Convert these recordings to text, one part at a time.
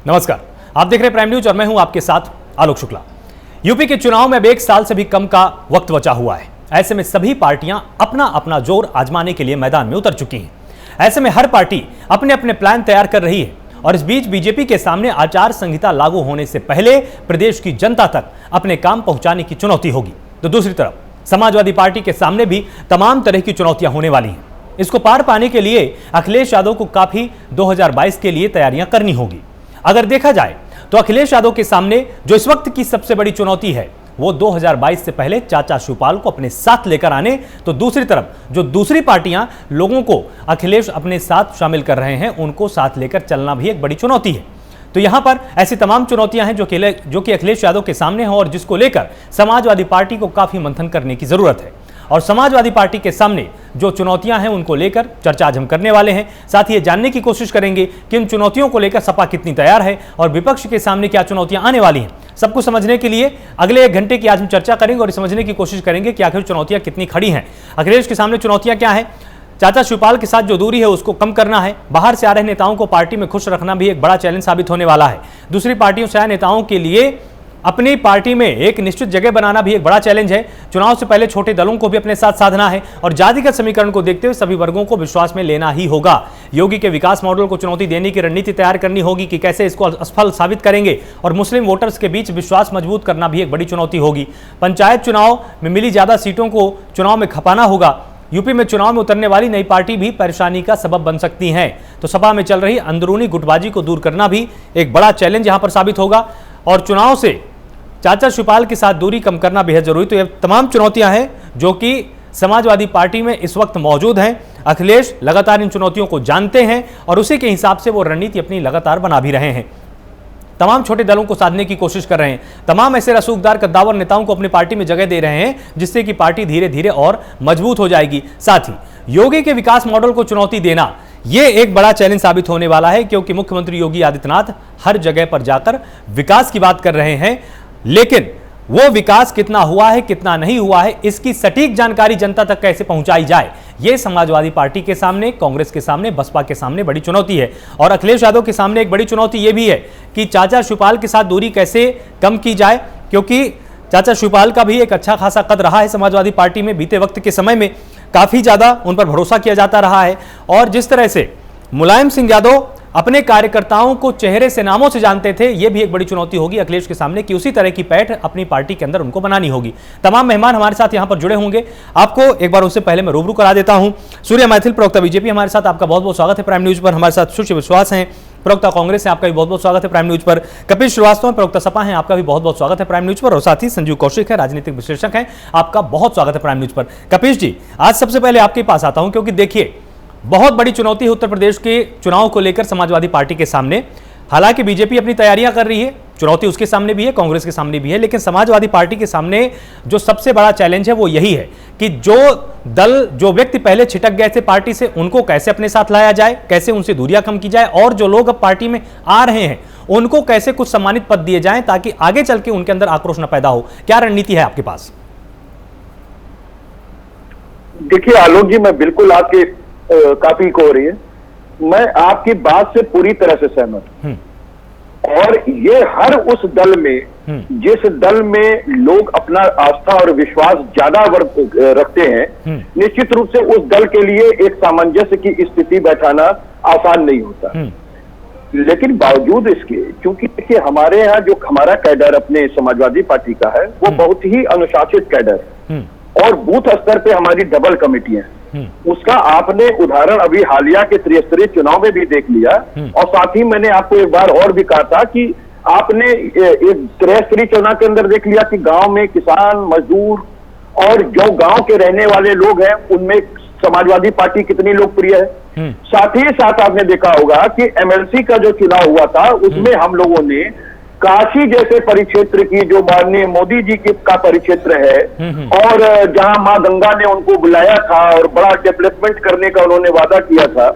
नमस्कार, आप देख रहे हैं प्राइम न्यूज और मैं हूं आपके साथ आलोक शुक्ला। यूपी के चुनाव में अब 1 साल से भी कम का वक्त बचा हुआ है। ऐसे में सभी पार्टियां अपना अपना जोर आजमाने के लिए मैदान में उतर चुकी हैं। ऐसे में हर पार्टी अपने अपने प्लान तैयार कर रही है और इस बीच बीजेपी के सामने आचार संहिता लागू होने से पहले प्रदेश की जनता तक अपने काम पहुंचाने की चुनौती होगी। तो दूसरी तरफ समाजवादी पार्टी के सामने भी तमाम तरह की चुनौतियां होने वाली हैं। इसको पार पाने के लिए अखिलेश यादव को काफी 2022 के लिए तैयारियां करनी होगी। अगर देखा जाए तो अखिलेश यादव के सामने जो इस वक्त की सबसे बड़ी चुनौती है वो 2022 से पहले चाचा शिवपाल को अपने साथ लेकर आने, तो दूसरी तरफ जो दूसरी पार्टियां लोगों को अखिलेश अपने साथ शामिल कर रहे हैं उनको साथ लेकर चलना भी एक बड़ी चुनौती है। तो यहां पर ऐसी तमाम चुनौतियां हैं जो कि अखिलेश यादव के सामने हैं और जिसको लेकर समाजवादी पार्टी को काफी मंथन करने की जरूरत है। और समाजवादी पार्टी के सामने जो चुनौतियां हैं उनको लेकर चर्चा आज हम करने वाले हैं। साथ ही ये जानने की कोशिश करेंगे कि इन चुनौतियों को लेकर सपा कितनी तैयार है और विपक्ष के सामने क्या चुनौतियां आने वाली हैं। सब कुछ समझने के लिए अगले 1 घंटे की आज हम चर्चा करेंगे और समझने की कोशिश करेंगे कि आखिर चुनौतियां कितनी खड़ी हैं। अखिलेश के सामने चुनौतियां क्या है, चाचा शिवपाल के साथ जो दूरी है उसको कम करना है, बाहर से आ रहे नेताओं को पार्टी में खुश रखना भी एक बड़ा चैलेंज साबित होने वाला है। दूसरी पार्टियों से आए नेताओं के लिए अपनी पार्टी में एक निश्चित जगह बनाना भी एक बड़ा चैलेंज है। चुनाव से पहले छोटे दलों को भी अपने साथ साधना है और जातिगत समीकरण को देखते हुए सभी वर्गों को विश्वास में लेना ही होगा। योगी के विकास मॉडल को चुनौती देने की रणनीति तैयार करनी होगी कि कैसे इसको असफल साबित करेंगे और मुस्लिम वोटर्स के बीच विश्वास मजबूत करना भी एक बड़ी चुनौती होगी। पंचायत चुनाव में मिली ज्यादा सीटों को चुनाव में खपाना होगा। यूपी में चुनाव में उतरने वाली नई पार्टी भी परेशानी का सबब बन सकती है। तो सपा में चल रही अंदरूनी गुटबाजी को दूर करना भी एक बड़ा चैलेंज यहां पर साबित होगा और चुनाव से चाचा शिवपाल के साथ दूरी कम करना बेहद जरूरी। तो ये तमाम चुनौतियां हैं जो कि समाजवादी पार्टी में इस वक्त मौजूद हैं। अखिलेश लगातार इन चुनौतियों को जानते हैं और उसी के हिसाब से वो रणनीति अपनी लगातार बना भी रहे हैं। तमाम छोटे दलों को साधने की कोशिश कर रहे हैं, तमाम ऐसे रसूखदार कद्दावर नेताओं को अपनी पार्टी में जगह दे रहे हैं जिससे कि पार्टी धीरे धीरे और मजबूत हो जाएगी। साथ ही योगी के विकास मॉडल को चुनौती देना यह एक बड़ा चैलेंज साबित होने वाला है, क्योंकि मुख्यमंत्री योगी आदित्यनाथ हर जगह पर जाकर विकास की बात कर रहे हैं, लेकिन वो विकास कितना हुआ है कितना नहीं हुआ है इसकी सटीक जानकारी जनता तक कैसे पहुंचाई जाए, यह समाजवादी पार्टी के सामने, कांग्रेस के सामने, बसपा के सामने बड़ी चुनौती है। और अखिलेश यादव के सामने एक बड़ी चुनौती यह भी है कि चाचा शिवपाल के साथ दूरी कैसे कम की जाए, क्योंकि चाचा शिवपाल का भी एक अच्छा खासा कद रहा है समाजवादी पार्टी में। बीते वक्त के समय में काफी ज्यादा उन पर भरोसा किया जाता रहा है और जिस तरह से मुलायम सिंह यादव अपने कार्यकर्ताओं को चेहरे से नामों से जानते थे, यह भी एक बड़ी चुनौती होगी अखिलेश के सामने कि उसी तरह की पैठ अपनी पार्टी के अंदर उनको बनानी होगी। तमाम मेहमान हमारे साथ यहां पर जुड़े होंगे, आपको एक बार उससे पहले मैं रूबरू करा देता हूं। सूर्य मैथिल, प्रवक्ता बीजेपी, हमारे साथ, आपका बहुत बहुत स्वागत है प्राइम न्यूज पर। हमारे साथ सुश्री विश्वास हैं, प्रवक्ता कांग्रेस है, आपका भी बहुत बहुत स्वागत है प्राइम न्यूज पर। कपिल श्रीवास्तव, प्रवक्ता सपा हैं, आपका भी बहुत बहुत स्वागत है प्राइम न्यूज पर। और साथ ही संजीव कौशिक है, राजनीतिक विश्लेषक हैं, आपका बहुत स्वागत है प्राइम न्यूज पर। कपिल जी, आज सबसे पहले आपके पास आता हूं क्योंकि देखिए बहुत बड़ी चुनौती है उत्तर प्रदेश के चुनाव को लेकर समाजवादी पार्टी के सामने। हालांकि बीजेपी अपनी तैयारियां कर रही है, चुनौती उसके सामने भी है, कांग्रेस के सामने भी है, लेकिन समाजवादी पार्टी के सामने जो सबसे बड़ा चैलेंज है वो यही है कि जो दल, जो व्यक्ति पहले छिटक गए थे पार्टी से, उनको कैसे अपने साथ लाया जाए, कैसे उनसे दूरियां कम की जाए और जो लोग अब पार्टी में आ रहे हैं उनको कैसे कुछ सम्मानित पद दिए जाएं ताकि आगे चल के उनके अंदर आक्रोश न पैदा हो। क्या रणनीति है आपके पास? देखिए आलोक जी, मैं बिल्कुल आपके काफी को हो रही है, मैं आपकी बात से पूरी तरह से सहमत हूं। और ये हर उस दल में जिस दल में लोग अपना आस्था और विश्वास ज्यादा रखते हैं, निश्चित रूप से उस दल के लिए एक सामंजस्य की स्थिति बैठाना आसान नहीं होता। लेकिन बावजूद इसके, क्योंकि देखिए हमारे यहाँ जो हमारा कैडर अपने समाजवादी पार्टी का है वो बहुत ही अनुशासित कैडर है और बूथ स्तर पे हमारी डबल कमेटियां हैं। उसका आपने उदाहरण अभी हालिया के त्रिस्तरीय चुनाव में भी देख लिया और साथ ही मैंने आपको एक बार और भी कहा था कि आपने एक त्रिस्तरीय चुनाव के अंदर देख लिया कि गांव में किसान, मजदूर और जो गांव के रहने वाले लोग हैं उनमें समाजवादी पार्टी कितनी लोकप्रिय है। साथ ही साथ आपने देखा होगा कि एमएलसी का जो चुनाव हुआ था उसमें हम लोगों ने काशी जैसे परिक्षेत्र की, जो माननीय मोदी जी की का परिक्षेत्र है और जहां मां गंगा ने उनको बुलाया था और बड़ा डेवलपमेंट करने का उन्होंने वादा किया था,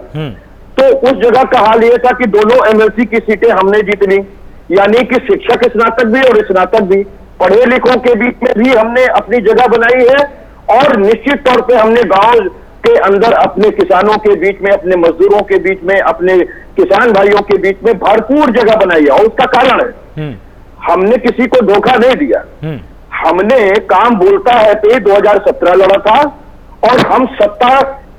तो उस जगह का हाल यह था कि दोनों एमएलसी की सीटें हमने जीत ली। यानी कि शिक्षक स्नातक भी और स्नातक भी, पढ़े लिखों के बीच में भी हमने अपनी जगह बनाई है और निश्चित तौर पे हमने गांव के अंदर अपने किसानों के बीच में, अपने मजदूरों के बीच में, अपने किसान भाइयों के बीच में भरपूर जगह बनाई है। और उसका कारण है हमने किसी को धोखा नहीं दिया। हमने काम बोलता है पे 2017 लड़ा था और हम सत्ता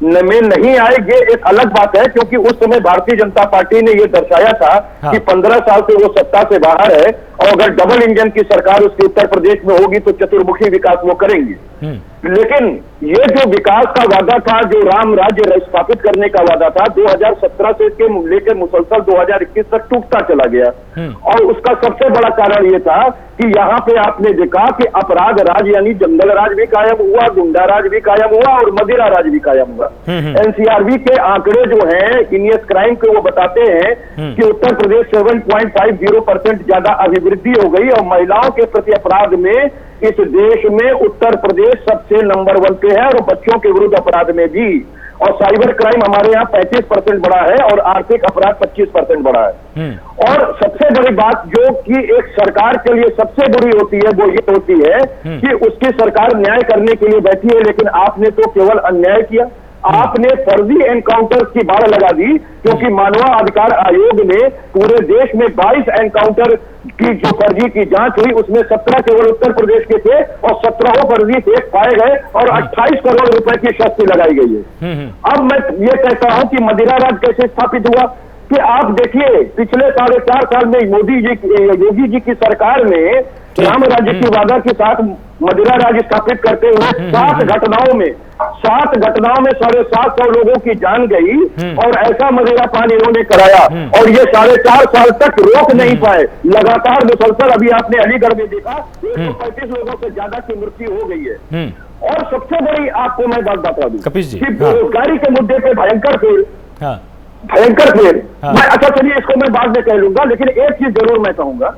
में नहीं आए, ये एक अलग बात है, क्योंकि उस समय भारतीय जनता पार्टी ने ये दर्शाया था कि 15 साल से वो सत्ता से बाहर है और अगर डबल इंजन की सरकार उसके उत्तर प्रदेश में होगी तो चतुर्मुखी विकास वो करेंगे। लेकिन ये जो विकास का वादा था, जो राम राज्य स्थापित करने का वादा था, 2017 से लेकर मुसलसल 2021 तक टूटता चला गया। और उसका सबसे बड़ा कारण ये था कि यहाँ पे आपने देखा कि अपराध राज यानी जंगल राज भी कायम हुआ, गुंडा राज भी कायम हुआ और मदिरा राज भी कायम हुआ। एनसीआरबी के आंकड़े जो हैं इनियस क्राइम के, वो बताते हैं कि उत्तर प्रदेश 7.50% ज्यादा अभिवृद्धि हो गई और महिलाओं के प्रति अपराध में इस देश में उत्तर प्रदेश सबसे नंबर 1 पे है और बच्चों के विरुद्ध अपराध में भी। और साइबर क्राइम हमारे यहाँ 35% बढ़ा है और आर्थिक अपराध 25% बढ़ा है। और सबसे बड़ी बात जो कि एक सरकार के लिए सबसे बुरी होती है वो ये होती है कि उसकी सरकार न्याय करने के लिए बैठी है, लेकिन आपने तो केवल अन्याय किया। आपने फर्जी एनकाउंटर की बाढ़ लगा दी, क्योंकि मानवाधिकार आयोग ने पूरे देश में 22 एनकाउंटर की जो फर्जी की जांच हुई उसमें 17 केवल उत्तर प्रदेश के थे और 17 फर्जी फेक पाए गए और 28 करोड़ रुपए की शक्ति लगाई गई है। अब मैं ये कहता हूं कि मदिरा राज कैसे स्थापित हुआ कि आप देखिए पिछले 4.5 साल में योगी जी की सरकार ने राम राज्य की वादा के साथ मदिरा राज स्थापित करते हुए 7 घटनाओं में 750 लोगों की जान गई और ऐसा मदिरा पान इन्होंने कराया और ये 4.5 साल तक रोक नहीं पाए। लगातार मुसलसल अभी आपने अलीगढ़ में देखा 135 लोगों से ज्यादा की मृत्यु हो गई है। और सबसे बड़ी आपको मैं बात बता दूं कि बेरोजगारी के मुद्दे पे भयंकर फेल। मैं अच्छा चलिए इसको मैं बाद में कह लूंगा, लेकिन एक चीज जरूर मैं कहूंगा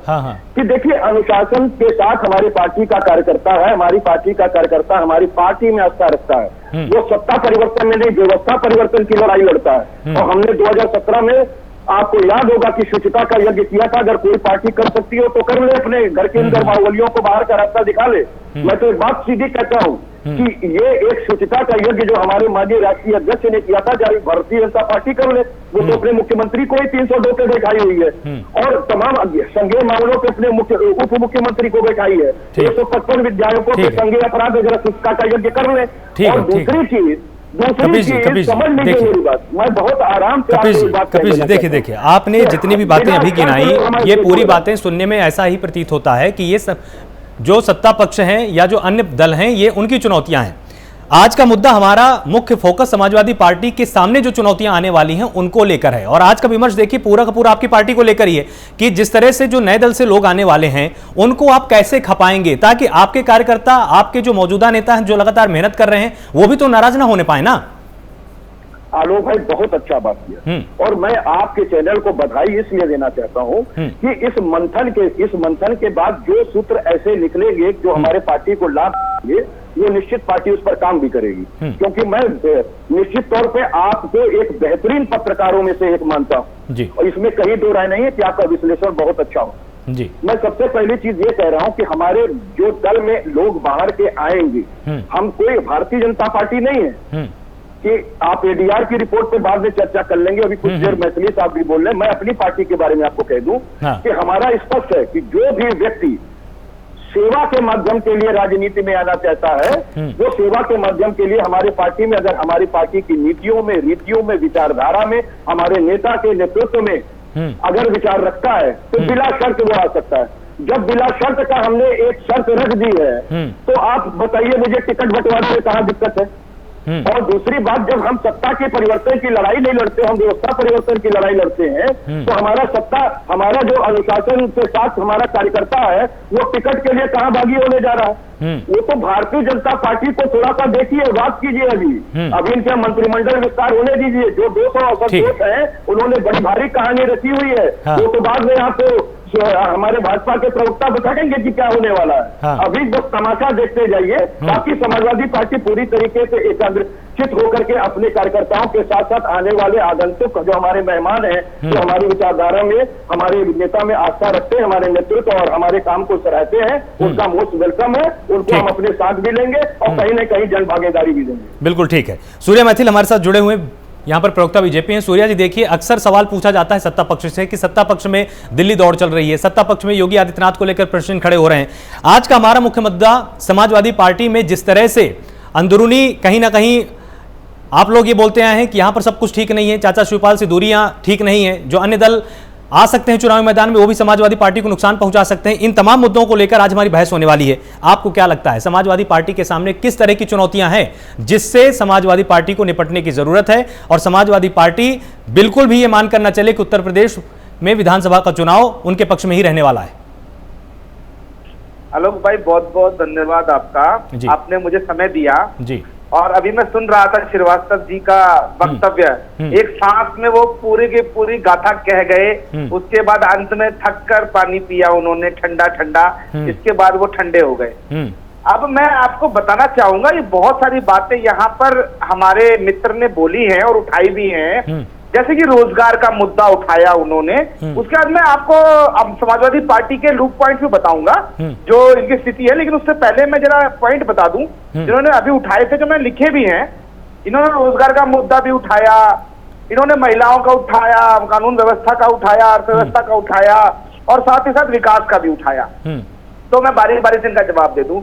कि देखिए अनुशासन के साथ हमारी पार्टी का कार्यकर्ता है, हमारी पार्टी का कार्यकर्ता हमारी पार्टी में आस्था रखता है। वो सत्ता परिवर्तन में नहीं, व्यवस्था परिवर्तन की लड़ाई लड़ता है। और हमने 2017 में आपको याद होगा कि शुचिता का यज्ञ किया था। अगर कोई पार्टी कर सकती हो तो कर ले, अपने घर के अंदर बाहुबलियों को बाहर का रास्ता दिखा ले। मैं तो एक बात सीधी कहता हूं कि ये एक शुचिता का यज्ञ जो हमारे माननीय राष्ट्रीय अध्यक्ष ने किया था, चाहे भारतीय जनता पार्टी कर ले, वो तो अपने मुख्यमंत्री को ही 302 पे बैठाई हुई है और तमाम संज्ञेय मामलों पे अपने उप मुख्यमंत्री को बैठाई है। 155 विधायकों के संज्ञेय अपराध अगर शुचिता का यज्ञ कर ले। और दूसरी चीज समझ लीजिए मेरी बात, मैं बहुत आराम से देखिए आपने जितनी भी बातें अभी गिनाई, ये पूरी बातें सुनने में ऐसा ही प्रतीत होता है कि ये सब जो सत्ता पक्ष हैं या जो अन्य दल हैं ये उनकी चुनौतियां हैं। आज का मुद्दा हमारा मुख्य फोकस समाजवादी पार्टी के सामने जो चुनौतियां आने वाली हैं उनको लेकर है। और आज का विमर्श देखिए पूरा का पूरा आपकी पार्टी को लेकर ही है कि जिस तरह से जो नए दल से लोग आने वाले हैं उनको आप कैसे खपाएंगे ताकि आपके कार्यकर्ता, आपके जो मौजूदा नेता हैं जो लगातार मेहनत कर रहे हैं वो भी तो नाराज ना होने पाए ना। आलोक भाई बहुत अच्छा बात किया और मैं आपके चैनल को बधाई इसलिए देना चाहता हूं कि इस मंथन के बाद जो सूत्र ऐसे निकलेंगे जो हमारे पार्टी को लाभ देंगे वो निश्चित पार्टी उस पर काम भी करेगी। क्योंकि मैं निश्चित तौर पे आपको एक बेहतरीन पत्रकारों में से एक मानता हूं और इसमें कहीं दो राय नहीं है कि आपका विश्लेषण बहुत अच्छा हो। मैं सबसे पहली चीज ये कह रहा हूं कि हमारे जो दल में लोग बाहर के आएंगे, हम कोई भारतीय जनता पार्टी नहीं है कि आप एडीआर की रिपोर्ट पे बाद में चर्चा कर लेंगे। अभी कुछ देर मैथिली साहब भी बोल रहे हैं। मैं अपनी पार्टी के बारे में आपको कह दूं कि हमारा स्पष्ट है कि जो भी व्यक्ति सेवा के माध्यम के लिए राजनीति में आना चाहता है वो सेवा के माध्यम के लिए हमारे पार्टी में, अगर हमारी पार्टी की नीतियों में, रीतियों में, विचारधारा में, हमारे नेता के नेतृत्व में अगर विचार रखता है तो बिला शर्त वो आ सकता है। जब बिला शर्त का हमने एक शर्त रख दी है तो आप बताइए मुझे टिकट बंटवाने में कहां दिक्कत है। और दूसरी बात, जब हम सत्ता के परिवर्तन की लड़ाई नहीं लड़ते, हम व्यवस्था परिवर्तन की लड़ाई लड़ते हैं तो हमारा जो अनुशासन के साथ हमारा कार्यकर्ता है वो टिकट के लिए कहां भागी होने जा रहा है। वो तो भारतीय जनता पार्टी को थोड़ा सा देखिए, बात कीजिए। अभी इनका मंत्रिमंडल विस्तार होने दीजिए। जो 200 है उन्होंने बड़ी भारी कहानी रची हुई है। वो तो बाद में आपको हमारे भाजपा के प्रवक्ता बताएंगे कि क्या होने वाला है। अभी बस तमाशा देखते जाइए। बाकी समाजवादी पार्टी पूरी तरीके से चित होकर के अपने कार्यकर्ताओं के साथ साथ आने वाले आगंतुक जो हमारे मेहमान हैं, जो हमारी विचारधारा में, हमारे नेता में आस्था रखते हैं, हमारे नेतृत्व और हमारे काम को सराहते हैं, उनका मोस्ट वेलकम है। उनको हम अपने साथ भी लेंगे और कहीं ना कहीं जन भागीदारी भी देंगे। बिल्कुल ठीक है। सूर्या मैथिल हमारे साथ जुड़े हुए यहाँ पर प्रवक्ता बीजेपी हैं। सूर्या जी देखिए, अक्सर सवाल पूछा जाता है सत्ता पक्ष से कि सत्ता पक्ष में दिल्ली दौड़ चल रही है, सत्ता पक्ष में योगी आदित्यनाथ को लेकर प्रश्न खड़े हो रहे हैं। आज का हमारा मुख्य मुद्दा समाजवादी पार्टी में जिस तरह से अंदरूनी कहीं ना कहीं आप लोग ये बोलते आए हैं कि यहां पर सब कुछ ठीक नहीं है, चाचा शिवपाल से दूरियां ठीक नहीं है, जो अन्य दल आ सकते हैं चुनावी मैदान में वो भी समाजवादी पार्टी को नुकसान पहुंचा सकते हैं। इन तमाम मुद्दों को लेकर आज हमारी बहस होने वाली है। आपको क्या लगता है समाजवादी पार्टी के सामने किस तरह की चुनौतियां हैं जिससे समाजवादी पार्टी को निपटने की जरूरत है, और समाजवादी पार्टी बिल्कुल भी ये मानकर न चले कि उत्तर प्रदेश में विधानसभा का चुनाव उनके पक्ष में ही रहने वाला है? आलोक भाई, बहुत बहुत धन्यवाद आपका, आपने मुझे समय दिया जी। और अभी मैं सुन रहा था श्रीवास्तव जी का वक्तव्य, एक सांस में वो पूरी की पूरी गाथा कह गए, उसके बाद अंत में थक कर पानी पिया उन्होंने ठंडा ठंडा, इसके बाद वो ठंडे हो गए। अब मैं आपको बताना चाहूंगा, ये बहुत सारी बातें यहाँ पर हमारे मित्र ने बोली हैं और उठाई भी हैं, जैसे कि रोजगार का मुद्दा उठाया उन्होंने। उसके बाद मैं आपको अब समाजवादी पार्टी के लूप पॉइंट भी बताऊंगा जो इनकी स्थिति है, लेकिन उससे पहले मैं जरा पॉइंट बता दूं जिन्होंने अभी उठाए थे, जो मैं लिखे भी हैं। इन्होंने रोजगार का मुद्दा भी उठाया, इन्होंने महिलाओं का उठाया, कानून व्यवस्था का उठाया, अर्थव्यवस्था का उठाया, और साथ ही साथ विकास का भी उठाया। तो मैं बारी बारी से इनका जवाब दे दूं।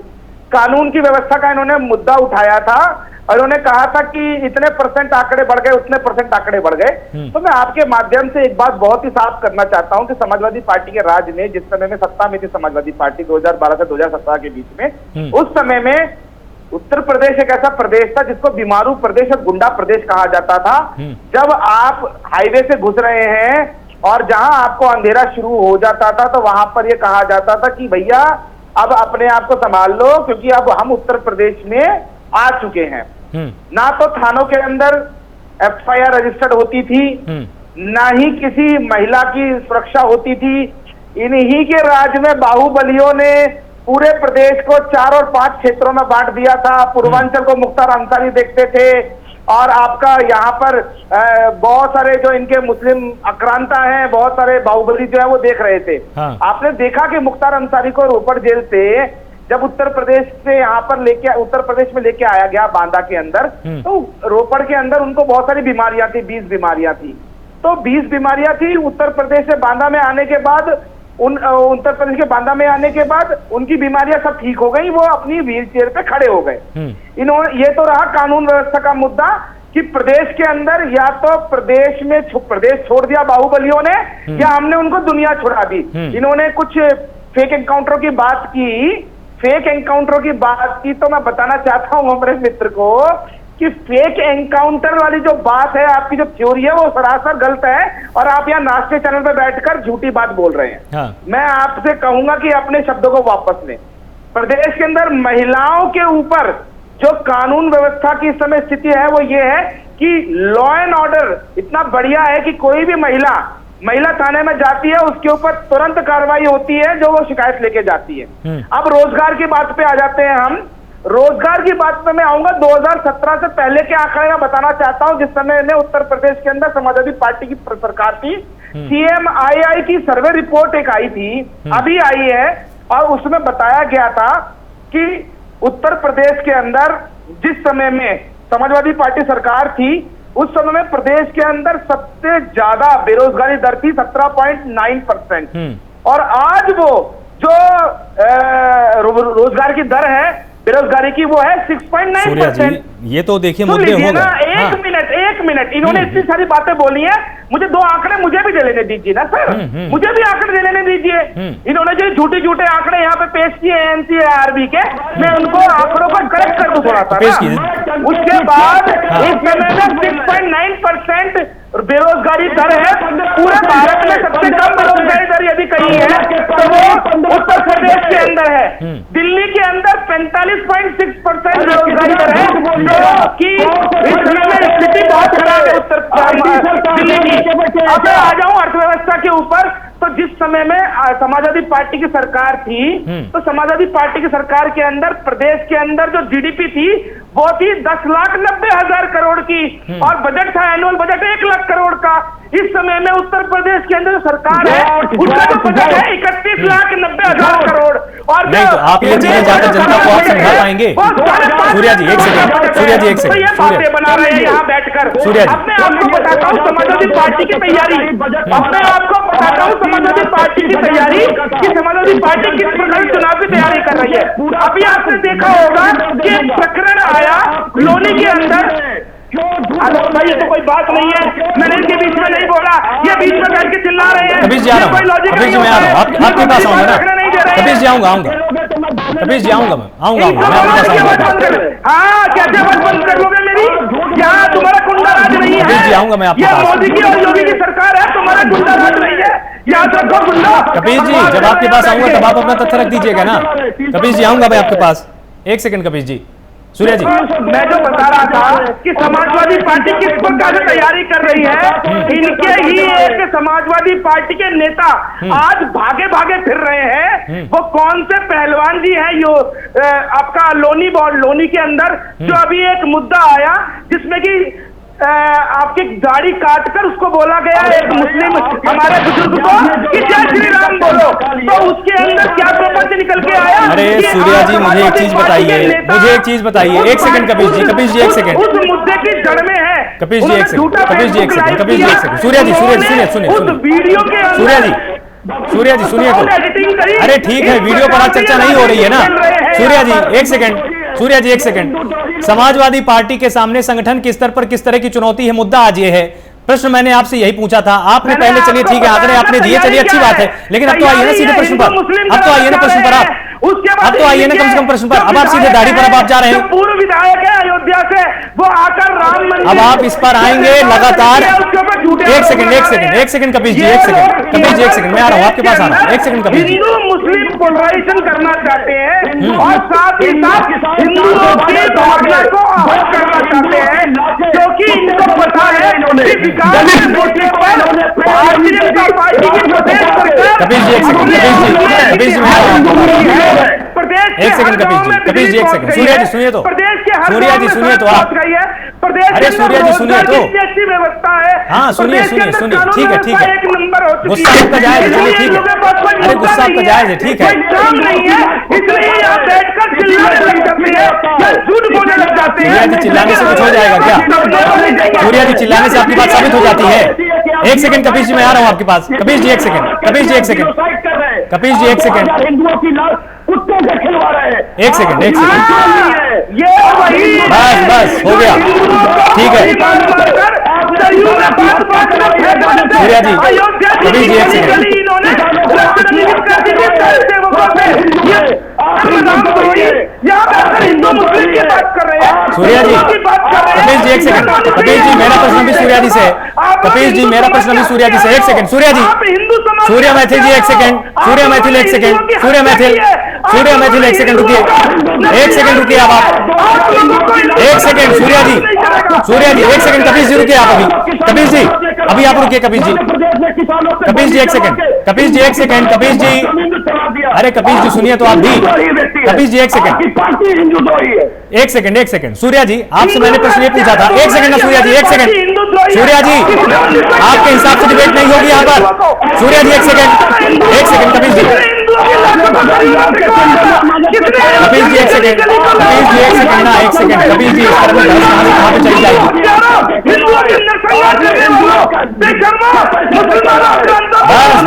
कानून की व्यवस्था का इन्होंने मुद्दा उठाया था और उन्होंने कहा था कि इतने परसेंट आंकड़े बढ़ गए, उतने परसेंट आंकड़े बढ़ गए। तो मैं आपके माध्यम से एक बात बहुत ही साफ करना चाहता हूं कि समाजवादी पार्टी के राज में, जिस समय में सत्ता में थी समाजवादी पार्टी 2012 से 2017 के बीच में, उस समय में उत्तर प्रदेश एक ऐसा प्रदेश था जिसको बीमारू प्रदेश और गुंडा प्रदेश कहा जाता था। जब आप हाईवे से घुस रहे हैं और जहां आपको अंधेरा शुरू हो जाता था, तो वहां पर यह कहा जाता था कि भैया अब अपने आप को संभाल लो, क्योंकि अब हम उत्तर प्रदेश में आ चुके हैं। ना तो थानों के अंदर FIR रजिस्टर्ड होती थी, ना ही किसी महिला की सुरक्षा होती थी। इन्हीं के राज में बाहुबलियों ने पूरे प्रदेश को 4 और 5 क्षेत्रों में बांट दिया था। पूर्वांचल को मुख्तार अंसारी देखते थे, और आपका यहाँ पर बहुत सारे जो इनके मुस्लिम आक्रांता हैं, बहुत सारे बाहुबली जो है वो देख रहे थे। आपने देखा कि मुख्तार अंसारी को रोपड़ जेल से जब उत्तर प्रदेश से यहाँ पर उत्तर प्रदेश में लेके आया गया बांदा के अंदर, तो रोपड़ के अंदर उनको बहुत सारी बीमारियां थी, 20 बीमारियां थी। तो 20 बीमारियां थी। उत्तर प्रदेश से बांदा में आने के बाद उत्तर प्रदेश के बांदा में आने के बाद उनकी बीमारियां सब ठीक हो गई, वो अपनी व्हील चेयर पे खड़े हो गए। इन्होंने, ये तो रहा कानून व्यवस्था का मुद्दा कि प्रदेश के अंदर या तो प्रदेश छोड़ दिया बाहुबलियों ने, या हमने उनको दुनिया छुड़ा दी। इन्होंने कुछ फेक एनकाउंटरों की बात की, तो मैं बताना चाहता हूं हमारे मित्र को कि फेक एनकाउंटर वाली जो बात है, आपकी जो थ्योरी है, वो सरासर गलत है, और आप यहाँ राष्ट्रीय चैनल पे बैठकर झूठी बात बोल रहे हैं। मैं आपसे कहूंगा कि अपने शब्दों को वापस लें। प्रदेश के अंदर महिलाओं के ऊपर जो कानून व्यवस्था की इस समय स्थिति है वो ये है कि लॉ एंड ऑर्डर इतना बढ़िया है कि कोई भी महिला थाने में जाती है, उसके ऊपर तुरंत कार्रवाई होती है जो वो शिकायत लेके जाती है। अब रोजगार की बात पे आ जाते हैं हम। रोजगार की बात पे मैं आऊंगा 2017 से पहले के आंकड़े मैं बताना चाहता हूं, जिस समय में उत्तर प्रदेश के अंदर समाजवादी पार्टी की सरकार थी। CMII की सर्वे रिपोर्ट एक आई थी, अभी आई है, और उसमें बताया गया था कि उत्तर प्रदेश के अंदर जिस समय में समाजवादी पार्टी सरकार थी, उस समय में प्रदेश के अंदर सबसे ज्यादा बेरोजगारी दर थी 17.9%, और आज वो जो रोजगार की दर है बेरोजगारी की, वो है 6.9%। ये तो देखिए मुद्दे हो गए। एक मिनट इन्होंने इतनी सारी बातें बोली हैं, मुझे 2 आंकड़े मुझे भी दे लेने दीजिए ना सर, मुझे भी आंकड़े दे लेने दीजिए। इन्होंने जो झूठे आंकड़े यहाँ पे पेश किए हैं NCARB के, मैं उनको आंकड़ों को करेक्ट कर दूं थोड़ा सा। उसके बाद इस समय में 6.9% बेरोजगारी दर है। पूरे भारत में सबसे कम बेरोजगारी दर यदि कहीं है तो वो उत्तर प्रदेश प्रदेश के अंदर है, दिल्ली के अंदर 45.6% बेरोजगारी दर है, कि इस समय में स्थिति बहुत खराब है उत्तर दिल्ली की। अब मैं आ जाऊं अर्थव्यवस्था के ऊपर, तो जिस समय में समाजवादी पार्टी की सरकार थी, तो समाजवादी पार्टी की सरकार के अंदर प्रदेश के अंदर जो जीडीपी थी वो थी 10,90,000 करोड़ की, और बजट था, एनुअल बजट 1 लाख करोड़ का। इस समय में उत्तर प्रदेश के अंदर जो सरकार है उसका जो बजट है 31,90,000 करोड़। और नहीं, तो आप ये चीजें जाकर जनता को आप समझा पाएंगे? सूर्या जी एक सेकंड, सूर्या जी एक सेकंड, ये बातें बना रहे हैं यहाँ बैठकर। सूर्या जी, अब मैं आपको बताता हूँ समाजवादी पार्टी की तैयारी, अब मैं आपको बताता हूँ समाजवादी पार्टी की तैयारी, कि समाजवादी पार्टी किस प्रकार चुनाव की तैयारी कर रही है। अभी आपने देखा होगा कि एक प्रकरण आया लोनी के अंदर। भाई ये तो कोई बात नहीं है, मैंने इनके बीच में नहीं बोला, ये बीच में बैठ के चिल्ला रहे हैं। कबीर जी आ रहा हूँ, कबीर जी मैं आ रहा हूँ, आपके पास आऊंगा ना, कबीर जी आऊंगा, कबीर जी आऊंगा, मैं आऊंगा, मैं आपके पास आऊंगा। हाँ, कैसे बंद कर लोगे मेरी? यहाँ तुम्हारा गुंडा राज नहीं है। कबीर जी आऊंगा मैं आपके पास। मोदी की और योगी की सरकार है, तुम्हारा गुंडा राज नहीं है, याद रखो गुंडा। कबीर जी जब आपके पास आऊंगा तब आप अपना तथ्य रख दीजिएगा ना। कबीर जी आऊंगा मैं आपके पास, एक सेकंड कबीर जी। सूर्या जी, मैं जो बता रहा था कि समाजवादी पार्टी किस प्रकार से तैयारी कर रही है, इनके ही एक समाजवादी पार्टी के नेता आज भागे भागे फिर रहे हैं। वो कौन से पहलवान जी हैं, यो आपका लोनी के अंदर जो अभी एक मुद्दा आया जिसमें कि आपकी दाढ़ी काटकर उसको बोला गया एक मुस्लिम हमारे बुजुर्ग को कि जय श्री राम बोलो, तो उसके अंदर क्या प्रपंच निकल के आया? अरे सूर्या जी मुझे एक चीज बताइए, मुझे एक चीज बताइए, एक सेकंड कबीर जी, कबीर जी एक सेकंड, उस मुद्दे की जड़ में है कबीर जी एक सेकंड, कबीर जी एक सेकंड, कबीर जी एक सेकंड, सूर्या जी सुनिए, उस वीडियो के सूर्या जी सुनिए तो, अरे ठीक है वीडियो पर आज चर्चा नहीं हो रही है ना। सूर्या जी एक सेकंड, सूर्या जी एक सेकंड, समाजवादी पार्टी के सामने संगठन के स्तर पर किस तरह की चुनौती है, मुद्दा आज ये है। प्रश्न मैंने आपसे यही पूछा था, आपने पहले चलिए ठीक है आंकड़े आपने दिए, चलिए अच्छी बात है, लेकिन अब तो आइए ना सीधे प्रश्न पर, अब तो आइए ना प्रश्न पर, आप अब तो आइए ना कम से कम प्रश्न पर। अब आप सीधे दाढ़ी पर अब आप जा रहे हैं। पूर्व विधायक है अयोध्या से, वो आकर राम मंदिर, अब आप इस पर आएंगे लगातार। एक सेकंड कबीर जी, एक सेकंड कबीर जी, एक सेकंड मैं आ रहा हूँ आपके पास, आ रहा हूँ, एक सेकंड कबीर जी। हिंदू मुस्लिम पोलराइजेशन करना चाहते हैं और साथ ही साथ हिंदुओं की भावना को आहत करना चाहते हैं, क्योंकि इनको पता है कि विकास के मोर्चे पर भारतीय जनता पार्टी की प्रदेश सरकार। कबीर जी एक सेकंड, कबीर जी मैं आ रहा हूँ, प्रदेश एक सेकंड कबीर जी एक सेकंड, सूर्या जी सुनिए तो, प्रदेश के हर सूर्या जी सुनिए तो आप, प्रदेश अरे सूर्या जी सुनिए तो, अच्छी व्यवस्था है। हाँ सुनिए, ठीक है एक नंबर हो चुकी गुस्सा आपका जायज है, ठीक है, अरे गुस्सा आपका जायज है, ठीक है, काम नहीं है, इसलिए यहाँ बैठकर चिल्लाने लग जाते हैं, झूठ बोलने लग जाते हैं। सूर्या जी चिल्लाने से कुछ हो जाएगा क्या? सूर्या जी चिल्लाने से आपकी बात साबित हो जाती है। एक सेकंड कबीर जी मैं आ रहा हूँ आपके पास, कबीर जी एक सेकंड, कबीर जी एक सेकंड, कबीर जी एक सेकंड, हिंदुओं की कुत्तों से खिलवा रहे हैं। एक सेकंड, ये वही बस हो गया, ठीक है सूर्या जी, कबीर जी एक सेकंड, हिंदू मुस्लिम की बात कर रहे हैं। सूर्या जी, कबीर जी एक सेकंड, कबीर जी मेरा प्रश्न भी सूर्या जी से, कबीर जी मेरा प्रश्न भी सूर्या जी से, एक सेकंड सूर्या जी, सूर्या मैथिल जी एक सेकंड, सूर्या मैथिल एक सेकंड, सूर्या मैथिल एक सेकंड रुकिए, एक सेकंड रुकिए आप एक सेकंड सूर्या जी एक सेकंड, कबीर जी रुकिए आप अभी आप रुकिए कबीर जी एक सेकंड, कबीर जी एक सेकंड, कबीर जी, अरे कबीर जी सुनिए तो आप भी, कबीर जी एक सेकंड, एक सेकंड सूर्या जी आपसे मैंने प्रश्न ये पूछा था, एक सेकंड ना सूर्या जी, एक सेकंड सूर्या जी आपके हिसाब से डिबेट नहीं होगी यहाँ पर, सूर्या जी एक सेकंड कबीर जी, कबीर जी एक सेकंड, ना एक सेकंड कबीर जी, इस तरह से कहाँ पे चली जाएगी?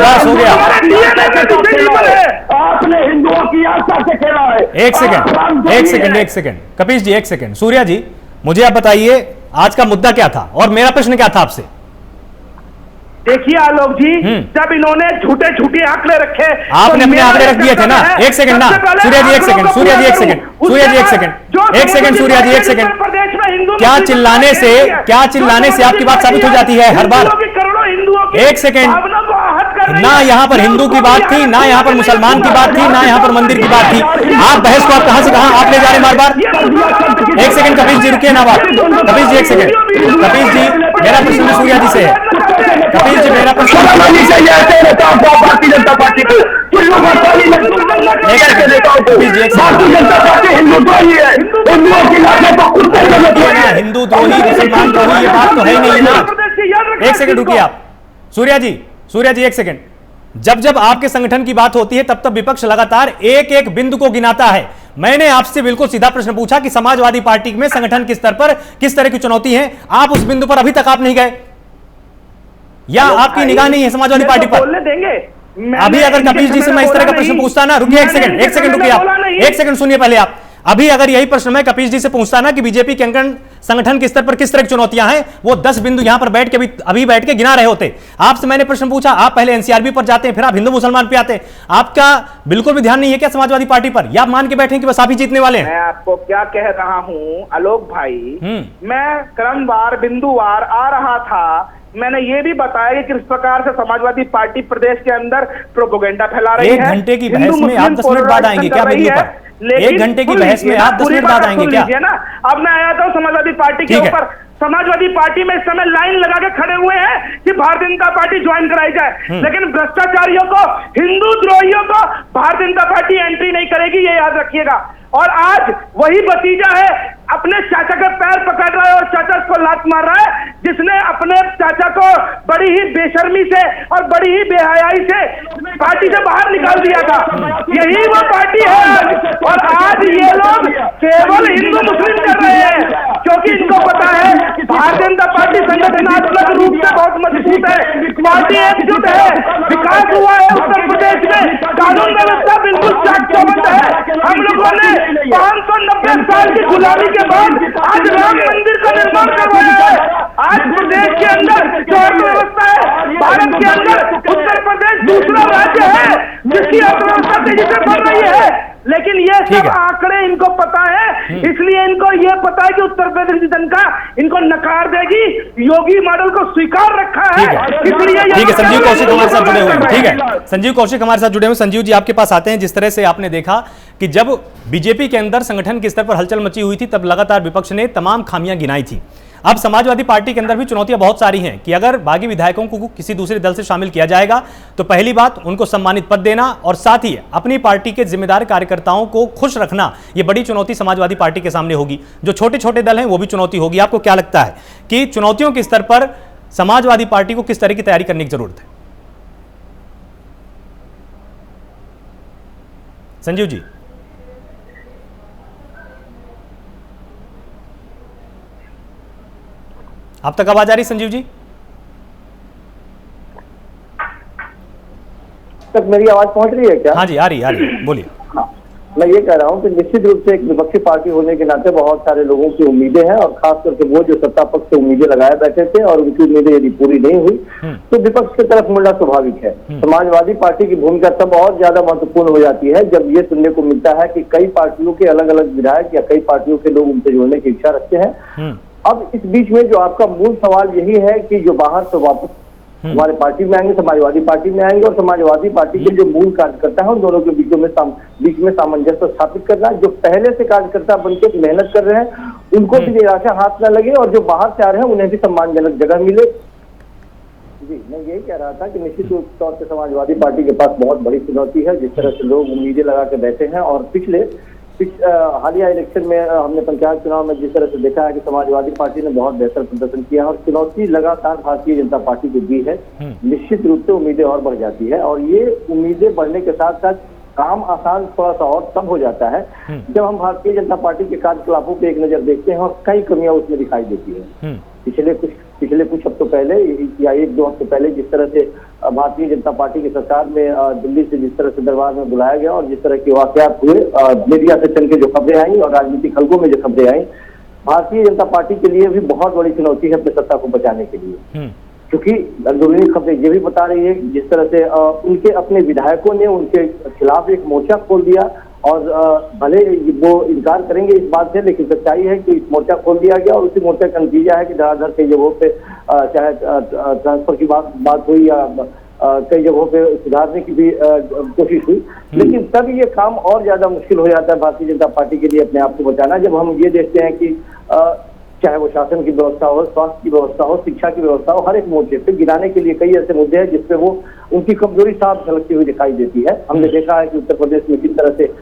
बस हो गया, आपने हिंदुओं की आस्था से खेला है। एक सेकंड कबीर जी एक सेकंड, सूर्या जी मुझे आप बताइए आज का मुद्दा क्या था और मेरा प्रश्न क्या था आपसे? देखिए आलोक जी, जब इन्होंने झूठे आंकड़े रखे, आपने अपने आंकड़े रख दिए थे ना, एक सेकंड ना सूर्या जी एक सेकंड, सूर्या जी एक सेकंड, सूर्या जी एक सेकंड, एक सेकंड सूर्या जी एक सेकंड, क्या चिल्लाने से आपकी बात साबित हो जाती है हर बार? एक सेकंड ना यहाँ पर हिंदू की बात थी, ना यहाँ पर मुसलमान की बात थी, ना यहाँ पर मंदिर की बात थी। आप बहस को आप कहां से कहां आप ले जा रहे हैं बार बार। एक सेकंड कपिल जी रुकिए ना बात। कपिल जी एक सेकंड। कपिल जी मेरा प्रश्न सूर्या जी से है। कपिल जी मेरा प्रश्न भारतीय जनता पार्टी को हिंदू द्रोही मुसलमान द्रोही ये बात तो है ही नहीं ना। एक सेकंड रुकिए आप सूर्या जी एक सेकंड। जब जब आपके संगठन की बात होती है तब तब विपक्ष लगातार एक एक बिंदु को गिनाता है। मैंने आपसे बिल्कुल सीधा प्रश्न पूछा कि समाजवादी पार्टी में संगठन के स्तर पर किस तरह की चुनौती है, आप उस बिंदु पर अभी तक आप नहीं गए, या आपकी निगाह नहीं है समाजवादी पार्टी पर? बोलने देंगे अभी अगर कपिल जी से मैं इस तरह का प्रश्न पूछता ना, रुकिए एक सेकंड रुकिए आप, एक सेकंड सुनिए पहले आप। अभी अगर यही प्रश्न मैं कपिल जी से पूछता ना कि बीजेपी के संगठन के स्तर पर किस तरह की चुनौतियां हैं, वो 10 बिंदु यहां पर बैठ के अभी बैठ के गिना रहे होते। आपसे मैंने प्रश्न पूछा, आप पहले एनसीआरबी पर जाते हैं, फिर आप हिंदू मुसलमान पे आते हैं। आपका बिल्कुल भी ध्यान नहीं है क्या समाजवादी पार्टी पर, या आप मान के बैठे कि बस आप ही जीतने वाले हैं? मैं आपको क्या कह रहा हूं आलोक भाई, मैं क्रमवार बिंदुवार आ रहा था। मैंने ये भी बताया कि किस प्रकार से समाजवादी पार्टी प्रदेश के अंदर प्रोपेगेंडा फैला रही है। 1 घंटे की बहस में आप 10 मिनट बाद आएंगे क्या बिंदु पर? 1 घंटे की बहस में आप 10 मिनट बाद आएंगे क्या? ना अब मैं आया था समाजवादी पार्टी के ऊपर। समाजवादी पार्टी में इस समय लाइन लगा के खड़े हुए हैं कि भारतीय जनता पार्टी ज्वाइन कराई जाए, लेकिन भ्रष्टाचारियों को, हिंदू द्रोहियों को भारतीय जनता पार्टी एंट्री नहीं करेगी, ये याद रखिएगा। और आज वही भतीजा है अपने चाचा का पैर पकड़ रहा है और चाचा को लात मार रहा है, जिसने अपने चाचा को बड़ी ही बेशर्मी से और बड़ी ही बेहयाई से पार्टी से बाहर निकाल दिया था। यही वो पार्टी है। और आज ये लोग केवल हिंदू मुस्लिम कर रहे हैं, क्योंकि इनको पता है भारतीय जनता पार्टी संगठनात्मक रूप से बहुत मजबूत है, पार्टी एकजुट है, विकास हुआ है उत्तर प्रदेश में, कानून व्यवस्था बिल्कुल चाक चौबंद है। हम लोगों ने 590 साल की गुलामी के बाद आज राम मंदिर का निर्माण करवाया है। आज प्रदेश के अंदर जो अर्थव्यवस्था है, भारत के अंदर उत्तर प्रदेश दूसरा राज्य है जिसकी अर्थव्यवस्था तेजी से बढ़ रही है। लेकिन ये सब आंकड़े इनको पता है, इसलिए इनको ये पता है कि उत्तर प्रदेश की जनता इनको नकार देगी। योगी मॉडल को स्वीकार रखा है, इसलिए ठीक है। संजीव कौशिक हमारे साथ जुड़े हुए हैं, ठीक है, संजीव कौशिक हमारे साथ जुड़े हुए। संजीव जी आपके पास आते हैं। जिस तरह से आपने देखा कि जब बीजेपी के अंदर संगठन के स्तर पर हलचल मची हुई थी तब लगातार विपक्ष ने तमाम खामियां गिनाई थी। अब समाजवादी पार्टी के अंदर भी चुनौतियां बहुत सारी हैं कि अगर बागी विधायकों को किसी दूसरे दल से शामिल किया जाएगा तो पहली बात उनको सम्मानित पद देना, और साथ ही अपनी पार्टी के जिम्मेदार कार्यकर्ताओं को खुश रखना, यह बड़ी चुनौती समाजवादी पार्टी के सामने होगी। जो छोटे छोटे दल हैं वो भी चुनौती होगी। आपको क्या लगता है कि चुनौतियों के स्तर पर समाजवादी पार्टी को किस तरह की तैयारी करने की जरूरत है? संजीव जी। आप तक आवाज आ रही संजीव जी? तक मेरी आवाज पहुंच रही है क्या? हाँ जी आ रही है, बोलिए। हाँ, मैं ये कह रहा हूँ कि निश्चित रूप से एक विपक्षी पार्टी होने के नाते बहुत सारे लोगों की उम्मीदें हैं, और खास करके वो जो सत्ता पक्ष से उम्मीदें लगाए बैठे थे और उनकी उम्मीदें यदि पूरी नहीं हुई तो विपक्ष की तरफ मुड़ना स्वाभाविक है। समाजवादी पार्टी की भूमिका तब बहुत ज्यादा महत्वपूर्ण हो जाती है जब ये सुनने को मिलता है कि कई पार्टियों के अलग अलग विधायक या कई पार्टियों के लोग उनसे जुड़ने की इच्छा रखते हैं। अब इस बीच में जो आपका मूल सवाल यही है कि जो बाहर से वापस हमारे पार्टी में आएंगे, समाजवादी पार्टी में आएंगे, और समाजवादी पार्टी के जो मूल कार्यकर्ता है उन दोनों के बीच में सामंजस्य स्थापित करना। जो पहले से कार्यकर्ता बनकर मेहनत कर रहे हैं उनको भी निराशा हाथ न लगे, और जो बाहर से आ रहे हैं उन्हें भी सम्मानजनक जगह मिले। जी मैं यही कह रहा था कि निश्चित रूप तौर से समाजवादी पार्टी के पास बहुत बड़ी चुनौती है। जिस तरह से लोग उम्मीदें लगा के बैठे हैं, और हालिया इलेक्शन में हमने पंचायत चुनाव में जिस तरह से देखा है कि समाजवादी पार्टी ने बहुत बेहतर प्रदर्शन किया है, और चुनौती लगातार भारतीय जनता पार्टी को दी है। निश्चित रूप से उम्मीदें और बढ़ जाती है, और ये उम्मीदें बढ़ने के साथ साथ काम आसान थोड़ा सा और तब हो जाता है जब हम भारतीय जनता पार्टी के कार्यकलापों पे एक नजर देखते हैं और कई कमियां उसमें दिखाई देती है। पिछले कुछ हफ्तों पहले या 1-2 हफ्ते पहले जिस तरह से भारतीय जनता पार्टी की सरकार में दिल्ली से जिस तरह से दरबार में बुलाया गया और जिस तरह के वाकयात हुए, मीडिया से चल के जो खबरें आई और राजनीतिक हलकों में जो खबरें आई, भारतीय जनता पार्टी के लिए भी बहुत बड़ी चुनौती है अपनी सत्ता को बचाने के लिए। क्योंकि अंदरूनी खबरें ये भी बता रही है जिस तरह से उनके अपने विधायकों ने उनके खिलाफ एक मोर्चा खोल दिया, और भले वो इनकार करेंगे इस बात से, लेकिन सच्चाई है कि मोर्चा खोल दिया गया, और उसी मोर्चा का नतीजा है कि धड़ाधड़ के जगहों पे चाहे ट्रांसफर की बात हुई या कई जगहों पे सुधारने की भी कोशिश हुई, लेकिन तब ये काम और ज्यादा मुश्किल हो जाता है भारतीय जनता पार्टी के लिए अपने आप को बचाना, जब हम ये देखते हैं कि चाहे वो शासन की व्यवस्था हो, स्वास्थ्य की व्यवस्था हो, शिक्षा की व्यवस्था हो, हर एक मोर्चे पे गिनाने के लिए कई ऐसे मुद्दे हैं जिसपे वो उनकी कमजोरी साफ झलकती हुई दिखाई देती है। हमने देखा है कि उत्तर प्रदेश में किस तरह से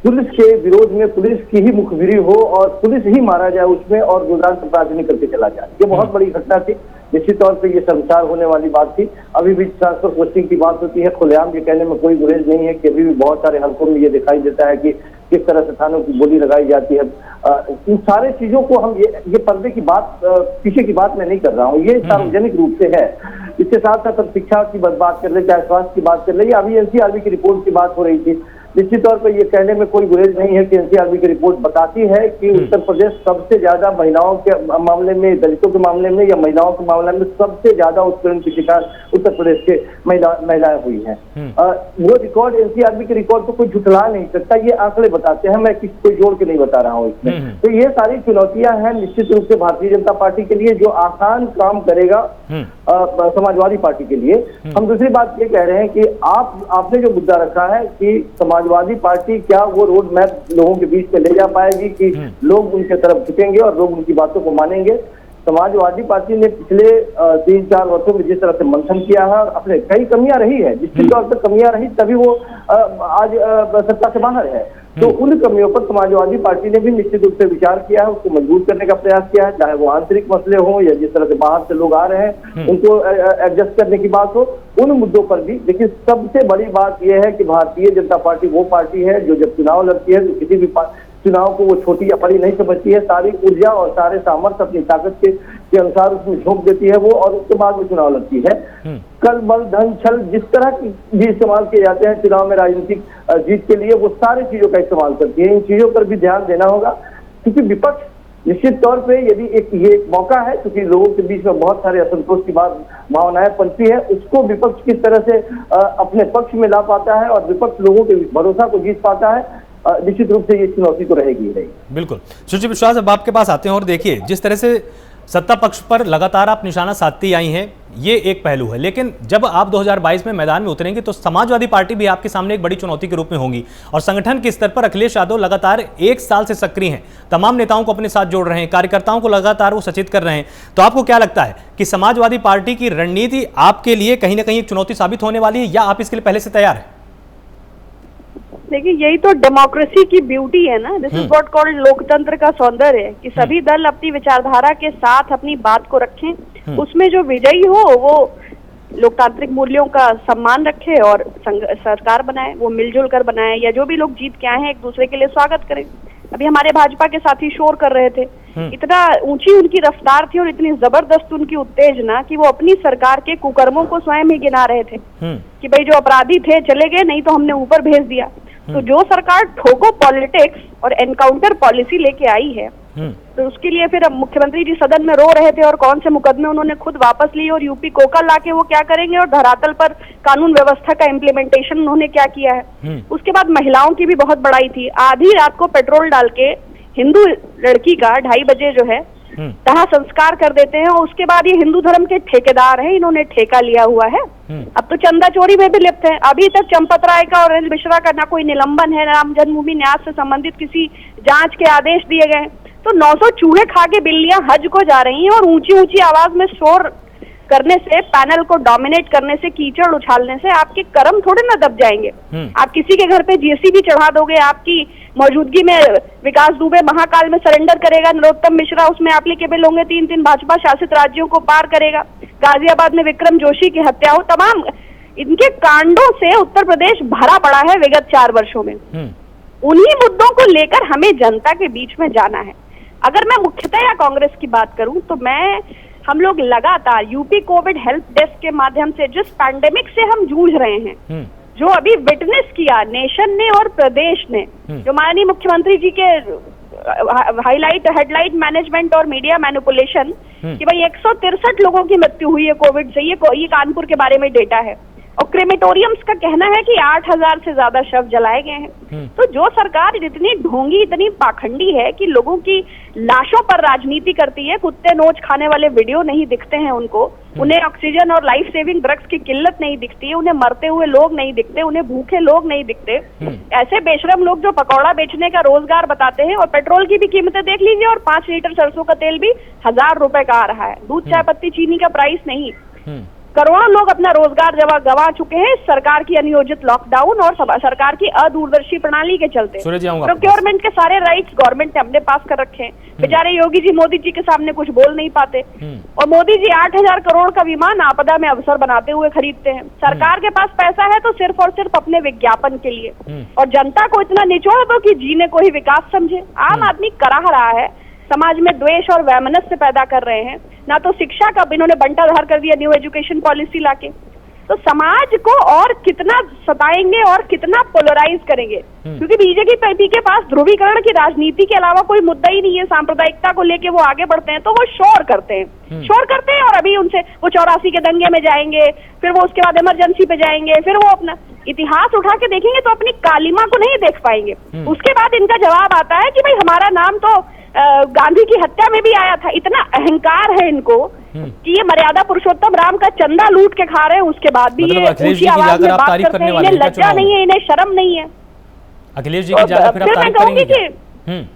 पुलिस के विरोध में पुलिस की ही मुखबिरी हो और पुलिस ही मारा जाए उसमें, और गुजरात अपराध नहीं करके चला जाए। ये बहुत बड़ी घटना थी, निश्चित तौर पे ये शर्मसार होने वाली बात थी। अभी भी ट्रांसफर पोस्टिंग की बात होती है, खुलेआम ये कहने में कोई गुरेज नहीं है कि अभी भी बहुत सारे हल्कों में ये दिखाई देता है कि किस तरह से थानों की बोली लगाई जाती है। इन सारे चीजों को हम ये पर्दे की बात, पीछे की बात मैं नहीं कर रहा हूँ, ये सार्वजनिक रूप से है। इसके साथ साथ हम शिक्षा की बात कर ले, चाहे स्वास्थ्य की बात कर ले, या अभी एनसीआरबी की रिपोर्ट की बात हो रही थी। निश्चित तौर पर यह कहने में कोई गुरेज नहीं है कि एनसीआरबी की रिपोर्ट बताती है कि उत्तर प्रदेश सबसे ज्यादा महिलाओं के मामले में, दलितों के मामले में या महिलाओं के मामले में सबसे ज्यादा उत्पीड़न की शिकार उत्तर प्रदेश के महिलाएं हुई हैं। वो रिकॉर्ड, एनसीआरबी के रिकॉर्ड को कोई झुठला नहीं सकता, ये आंकड़े बताते हैं, मैं किसी कोई जोड़ के नहीं बता रहा हूँ इसमें। तो ये सारी चुनौतियां हैं निश्चित रूप से भारतीय जनता पार्टी के लिए, जो आसान काम करेगा समाजवादी पार्टी के लिए। हम दूसरी बात ये कह रहे हैं कि आपने जो मुद्दा रखा है कि समाजवादी पार्टी क्या वो रोड मैप लोगों के बीच में ले जा पाएगी कि लोग उनके तरफ झुकेंगे और लोग उनकी बातों को मानेंगे। समाजवादी पार्टी ने पिछले 3-4 वर्षों में जिस तरह से मंथन किया है, अपने कई कमियां रही है, जिसके तौर पर कमियां रही तभी वो आज सत्ता से बाहर है। तो उन कमियों पर समाजवादी पार्टी ने भी निश्चित रूप से विचार किया है, उसको मजबूत करने का प्रयास किया है, चाहे वो आंतरिक मसले हो या जिस तरह से बाहर से लोग आ रहे हैं उनको एडजस्ट करने की बात हो, उन मुद्दों पर भी। लेकिन सबसे बड़ी बात यह है कि भारतीय जनता पार्टी वो पार्टी है जो जब चुनाव लड़ती है तो किसी भी चुनाव को वो छोटी या बड़ी नहीं समझती है, सारी ऊर्जा और सारे सामर्थ्य अपनी ताकत के अनुसार उसमें झोंक देती है वो, और उसके बाद वो चुनाव लड़ती है। कल, बल, धन, छल जिस तरह की भी इस्तेमाल किए जाते हैं चुनाव में राजनीतिक जीत के लिए, वो सारी चीजों का इस्तेमाल करती है। इन चीजों पर भी ध्यान देना होगा, क्योंकि विपक्ष निश्चित तौर पे यदि ये एक मौका है, क्योंकि लोगों के बीच में बहुत सारे असंतोष की भावनाएं पनपी है, उसको विपक्ष किस तरह से अपने पक्ष में ला पाता है और विपक्ष लोगों के भरोसा को जीत पाता है, निश्चित रूप से ये चुनौती तो रहेगी ही रहेगी। बिल्कुल। सुरुचि विश्वास, अब आपके पास आते हैं और देखिए जिस तरह से सत्ता पक्ष पर लगातार आप निशाना साधती आई हैं, ये एक पहलू है, लेकिन जब आप 2022 में मैदान में उतरेंगे तो समाजवादी पार्टी भी आपके सामने एक बड़ी चुनौती के रूप में होगी। और संगठन के स्तर पर अखिलेश यादव लगातार 1 साल से सक्रिय हैं, तमाम नेताओं को अपने साथ जोड़ रहे हैं, कार्यकर्ताओं को लगातार वो सचेत कर रहे हैं। तो आपको क्या लगता है कि समाजवादी पार्टी की रणनीति आपके लिए कहीं ना कहीं एक चुनौती साबित होने वाली है, या आप इसके लिए पहले से तैयार है? देखिए, यही तो डेमोक्रेसी की ब्यूटी है ना, दिस इज व्हाट कॉल्ड लोकतंत्र का सौंदर्य है कि सभी दल अपनी विचारधारा के साथ अपनी बात को रखें, उसमें जो विजयी हो वो लोकतांत्रिक मूल्यों का सम्मान रखे और सरकार बनाए, वो मिलजुल कर बनाए, या जो भी लोग जीत के आए हैं एक दूसरे के लिए स्वागत करें। अभी हमारे भाजपा के साथी शोर कर रहे थे, इतना ऊंची उनकी रफ्तार थी और इतनी जबरदस्त उनकी उत्तेजना कि वो अपनी सरकार के कुकर्मों को स्वयं ही गिना रहे थे कि भाई जो अपराधी थे चले गए, नहीं तो हमने ऊपर भेज दिया। तो जो सरकार ठोको पॉलिटिक्स और एनकाउंटर पॉलिसी लेके आई है, तो उसके लिए फिर मुख्यमंत्री जी सदन में रो रहे थे और कौन से मुकदमे उन्होंने खुद वापस लिए और यूपी कोका लाके वो क्या करेंगे, और धरातल पर कानून व्यवस्था का इम्प्लीमेंटेशन उन्होंने क्या किया है। उसके बाद महिलाओं की भी बहुत बड़ाई थी, आधी रात को पेट्रोल डाल के हिंदू लड़की का 2:30 बजे जो है दाह संस्कार कर देते हैं, और उसके बाद ये हिंदू धर्म के ठेकेदार हैं, इन्होंने ठेका लिया हुआ है। अब तो चंदा चोरी में भी लिप्त है। अभी तक चंपत राय का और अनिल मिश्रा का ना कोई निलंबन है, राम जन्मभूमि न्यास से संबंधित किसी जांच के आदेश दिए गए। तो 900 चूहे खा के बिल्लियां हज को जा रही हैं, और ऊंची ऊंची आवाज में शोर करने से, पैनल को डोमिनेट करने से, कीचड़ उछालने से आपके कर्म थोड़े ना दब जाएंगे। आप किसी के घर पे जेसीबी चढ़ा दोगे, आपकी मौजूदगी में विकास दुबे महाकाल में सरेंडर करेगा, नरोत्तम मिश्रा उसमें एप्लीकेबल होंगे, 3 भाजपा शासित राज्यों को पार करेगा, गाजियाबाद में विक्रम जोशी की हत्या हो, तमाम इनके कांडों से उत्तर प्रदेश भरा पड़ा है विगत 4 वर्षों में। उन्हीं मुद्दों को लेकर हमें जनता के बीच में जाना है। अगर मैं मुख्यतः या कांग्रेस की बात करूं तो हम लोग लगातार यूपी कोविड हेल्प डेस्क के माध्यम से जिस पैंडेमिक से हम जूझ रहे हैं, जो अभी विटनेस किया नेशन ने और प्रदेश ने, जो माननीय मुख्यमंत्री जी के हेडलाइट मैनेजमेंट और मीडिया मैनिपुलेशन कि भाई 163 लोगों की मृत्यु हुई है कोविड से, ये कानपुर के बारे में डेटा है, और क्रेमेटोरियम्स का कहना है कि 8000 से ज्यादा शव जलाए गए हैं। तो जो सरकार इतनी ढोंगी, इतनी पाखंडी है कि लोगों की लाशों पर राजनीति करती है, कुत्ते नोच खाने वाले वीडियो नहीं दिखते हैं उनको, उन्हें ऑक्सीजन और लाइफ सेविंग ड्रग्स की किल्लत नहीं दिखती है, उन्हें मरते हुए लोग नहीं दिखते, उन्हें भूखे लोग नहीं दिखते। ऐसे बेशरम लोग जो पकौड़ा बेचने का रोजगार बताते हैं, और पेट्रोल की भी कीमतें देख लीजिए, और 5 लीटर सरसों का तेल भी 1000 रुपए का आ रहा है। दूध, चाय पत्ती, चीनी का प्राइस नहीं। करोड़ों लोग अपना रोजगार गवा चुके हैं सरकार की अनियोजित लॉकडाउन और सरकार की अदूरदर्शी प्रणाली के चलते। प्रोक्योरमेंट के सारे राइट्स गवर्नमेंट ने अपने पास कर रखे हैं। बेचारे योगी जी मोदी जी के सामने कुछ बोल नहीं पाते, और मोदी जी 8000 करोड़ का विमान आपदा में अवसर बनाते हुए खरीदते हैं। सरकार के पास पैसा है तो सिर्फ और सिर्फ अपने विज्ञापन के लिए, और जनता को इतना निचोड़ दो कि जीने को ही विकास समझे। आम आदमी कराह रहा है, समाज में द्वेष और वैमनस्य पैदा कर रहे हैं। ना तो शिक्षा का इन्होंने बंटाधार कर दिया न्यू एजुकेशन पॉलिसी लाके, तो समाज को और कितना सताएंगे और कितना पोलराइज करेंगे, क्योंकि बीजेपी के पास ध्रुवीकरण की राजनीति के अलावा कोई मुद्दा ही नहीं है। सांप्रदायिकता को लेके वो आगे बढ़ते हैं, तो वो शोर करते हैं और अभी उनसे वो 84 के दंगे में जाएंगे, फिर वो उसके बाद इमरजेंसी पे जाएंगे, फिर वो अपना इतिहास उठा के देखेंगे तो अपनी कालिमा को नहीं देख पाएंगे। उसके बाद इनका जवाब आता है कि भाई हमारा नाम तो गांधी की हत्या में भी आया था। इतना अहंकार है इनको कि ये मर्यादा पुरुषोत्तम राम का चंदा लूट के खा रहे हैं, उसके बाद भी ये ऊंची आवाज में बात करते हैं। इन्हें लज्जा नहीं है, इन्हें शर्म नहीं है। अखिलेश जी की ज्यादा फिर आप तारीफ करेंगे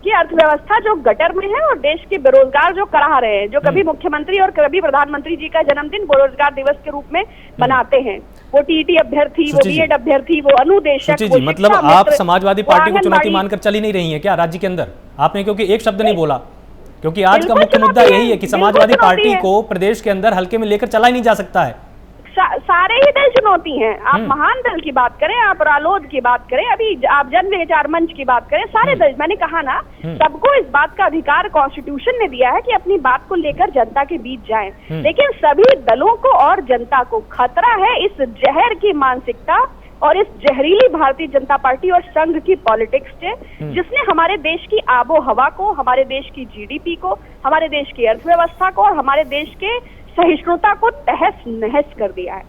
कि अर्थव्यवस्था जो गटर में है और देश के बेरोजगार जो कराह रहे हैं, जो कभी मुख्यमंत्री और कभी प्रधानमंत्री जी का जन्मदिन बेरोजगार दिवस के रूप में मनाते हैं, वो टीईटी अभ्यर्थी, वो बीएड अभ्यर्थी, वो अनुदेशक, वो मतलब आप समाजवादी पार्टी को चुनौती मानकर चल ही नहीं रही है क्या राज्य के अंदर? आपने क्योंकि एक शब्द नहीं बोला, क्योंकि आज का मुख्य मुद्दा यही है कि समाजवादी पार्टी को प्रदेश के अंदर हल्के में लेकर चला ही नहीं जा सकता है। सारे ही दल चुनौती हैं। आप महान दल की बात करें, आप रालोद की बात करें, अभी आप जन विचार मंच की बात करें, सारे दल, मैंने कहा ना, सबको इस बात का अधिकार कॉन्स्टिट्यूशन ने दिया है कि अपनी बात को लेकर जनता के बीच जाएं। लेकिन सभी दलों को और जनता को खतरा है इस जहर की मानसिकता और इस जहरीली भारतीय जनता पार्टी और संघ की पॉलिटिक्स से, जिसने हमारे देश की आबो हवा को, हमारे देश की जीडीपी को, हमारे देश की अर्थव्यवस्था को और हमारे देश के सहिष्णुता को तहस नहस कर दिया है।